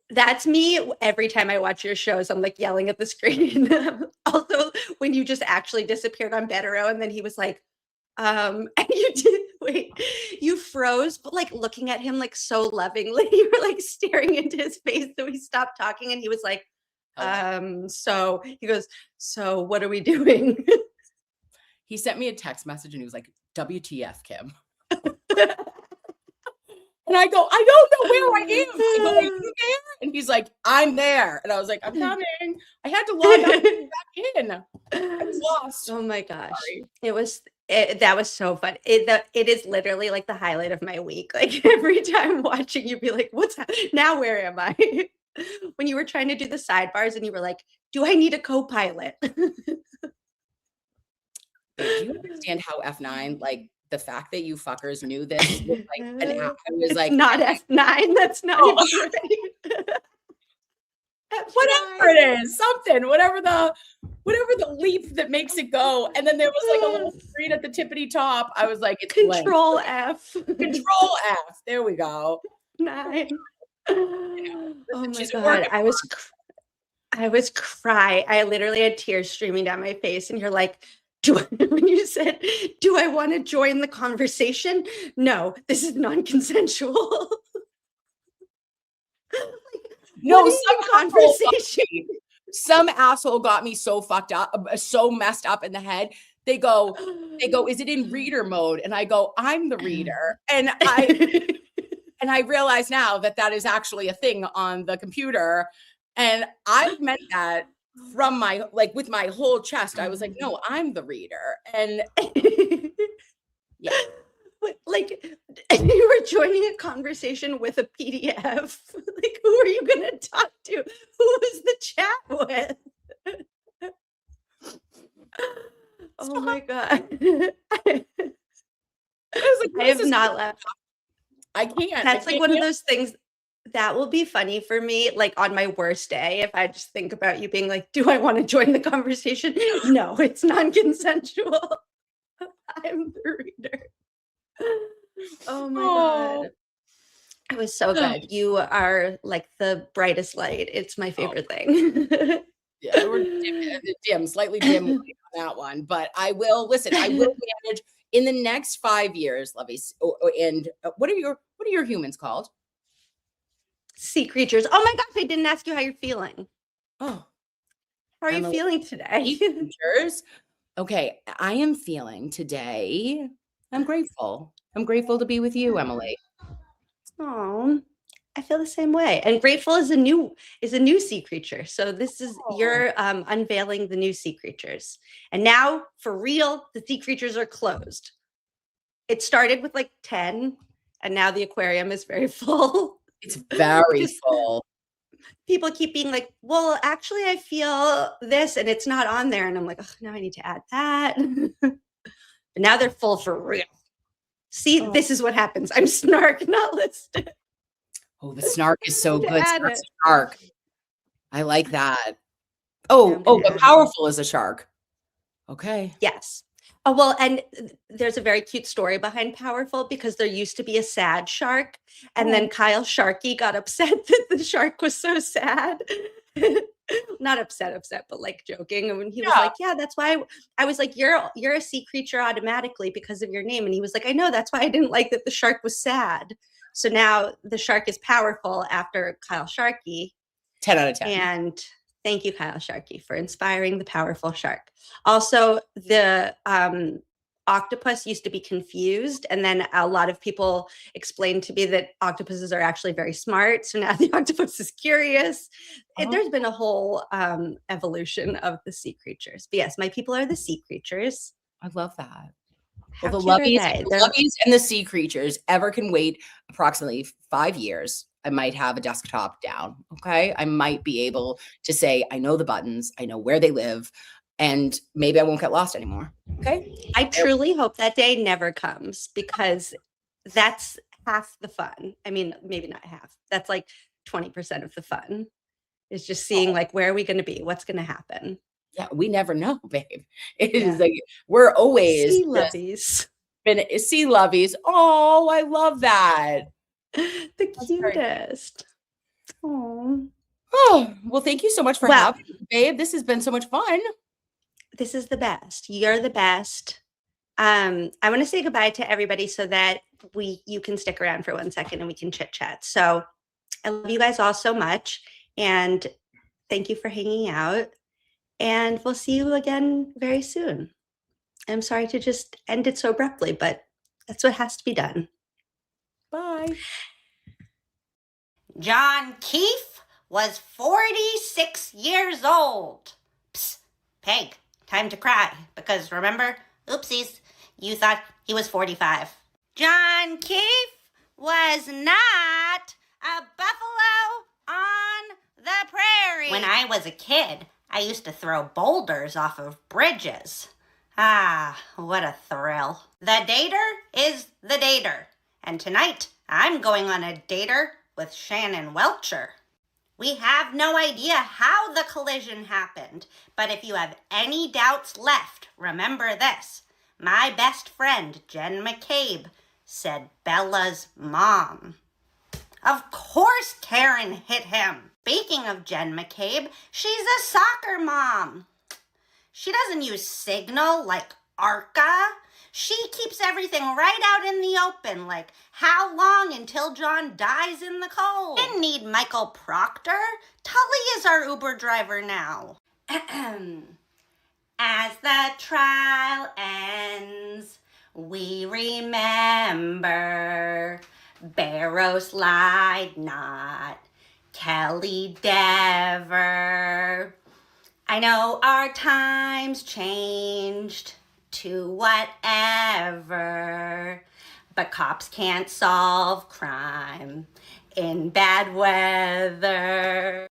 That's me every time I watch your shows. I'm like yelling at the screen. Also, when you just actually disappeared on Bettero, and then he was like, and you froze, but like looking at him like so lovingly. You were like staring into his face, so he stopped talking, and he was like, so he goes, so what are we doing? He sent me a text message and he was like, WTF, Kim. And I go, I don't know where I am. I go, are you there? And he's like, I'm there. And I was like, I'm coming. I had to log out and back in. I was lost. Oh my gosh. Sorry. That was so fun. It is literally like the highlight of my week. Like every time watching, you'd be like, now where am I? When you were trying to do the sidebars and you were like, do I need a co-pilot? Do you understand how F9, like the fact that you fuckers knew this was like an app? I was like, not F9. That's not even right. Whatever it is, something, whatever the leap that makes it go. And then there was like a little screen at the tippity top. I was like, it's Control blank. F. Control F. There we go. 9. Oh my God. I was crying. I literally had tears streaming down my face, and you're like, when you said, do I want to join the conversation? No, this is non-consensual. No, some asshole got me so fucked up, so messed up in the head. They go, is it in reader mode? And I go, I'm the reader. And I realize now that is actually a thing on the computer. And I meant that from with my whole chest. I was like, no, I'm the reader. And yeah. Like you were joining a conversation with a PDF. Like, who are you going to talk to? Who was the chat with? Oh my God. I have not left. I can't. That's like one of those things that will be funny for me, like on my worst day, if I just think about you being like, do I want to join the conversation? No, it's non-consensual. I'm the reader. Oh my God. It was so good. You are like the brightest light. It's my favorite thing. Yeah, we're slightly dim on that one, but I will manage in the next 5 years, Lovey. And what are your humans called? Sea creatures. Oh my gosh, I didn't ask you how you're feeling. Oh, how are you feeling today? Creatures. Okay, I am feeling today. I'm grateful. I'm grateful to be with you, Emily. Oh, I feel the same way. And grateful is a new sea creature. So this is you're unveiling the new sea creatures. And now for real, the sea creatures are closed. It started with like 10, and now the aquarium is very full. It's very full. People keep being like, well, actually, I feel this, and it's not on there. And I'm like, oh, now I need to add that. But now they're full for real. See, this is what happens. I'm snark, not listed. Oh, the snark is so good. Snark. I like that. But powerful is a shark. Okay. Yes. Oh, well, and there's a very cute story behind Powerful, because there used to be a sad shark, and then Kyle Sharkey got upset that the shark was so sad. Not upset, but like joking. And when he was like, yeah, that's why I was like, you're a sea creature automatically because of your name. And he was like, I know, that's why I didn't like that the shark was sad. So now the shark is powerful after Kyle Sharkey. 10 out of 10. And thank you, Kyle Sharkey, for inspiring the powerful shark. Also, the octopus used to be confused, and then a lot of people explained to me that octopuses are actually very smart. So now the octopus is curious. There's been a whole evolution of the sea creatures. But yes, my people are the sea creatures. I love that. Well, the loveys and the sea creatures ever can wait approximately 5 years. I might have a desktop down. Okay. I might be able to say, I know the buttons, I know where they live, and maybe I won't get lost anymore. Okay. I truly hope that day never comes, because that's half the fun. I mean, maybe not half. That's like 20% of the fun. is just seeing like, where are we going to be? What's going to happen? Yeah, we never know, babe. It is like we're always Sea lovies. Been sea lovies. Oh, I love that. The cutest. Oh. Oh, well, thank you so much for having me, babe. This has been so much fun. This is the best. You're the best. I want to say goodbye to everybody so that you can stick around for 1 second and we can chit chat. So I love you guys all so much. And thank you for hanging out. And we'll see you again very soon. I'm sorry to just end it so abruptly, but that's what has to be done. Bye. John Keefe was 46 years old. Psst, Peg, time to cry. Because remember, oopsies, you thought he was 45. John Keefe was not a buffalo on the prairie. When I was a kid, I used to throw boulders off of bridges. Ah, what a thrill. The dater is the dater. And tonight, I'm going on a dater with Shannon Welcher. We have no idea how the collision happened, but if you have any doubts left, remember this. My best friend, Jen McCabe, said Bella's mom. Of course Karen hit him. Speaking of Jen McCabe, she's a soccer mom. She doesn't use Signal like Arca. She keeps everything right out in the open, like how long until John dies in the cold. Didn't need Michael Proctor. Tully is our Uber driver now. As the trial ends, we remember Barrows lied not, Kelly Dever. I know our times changed to whatever, but cops can't solve crime in bad weather.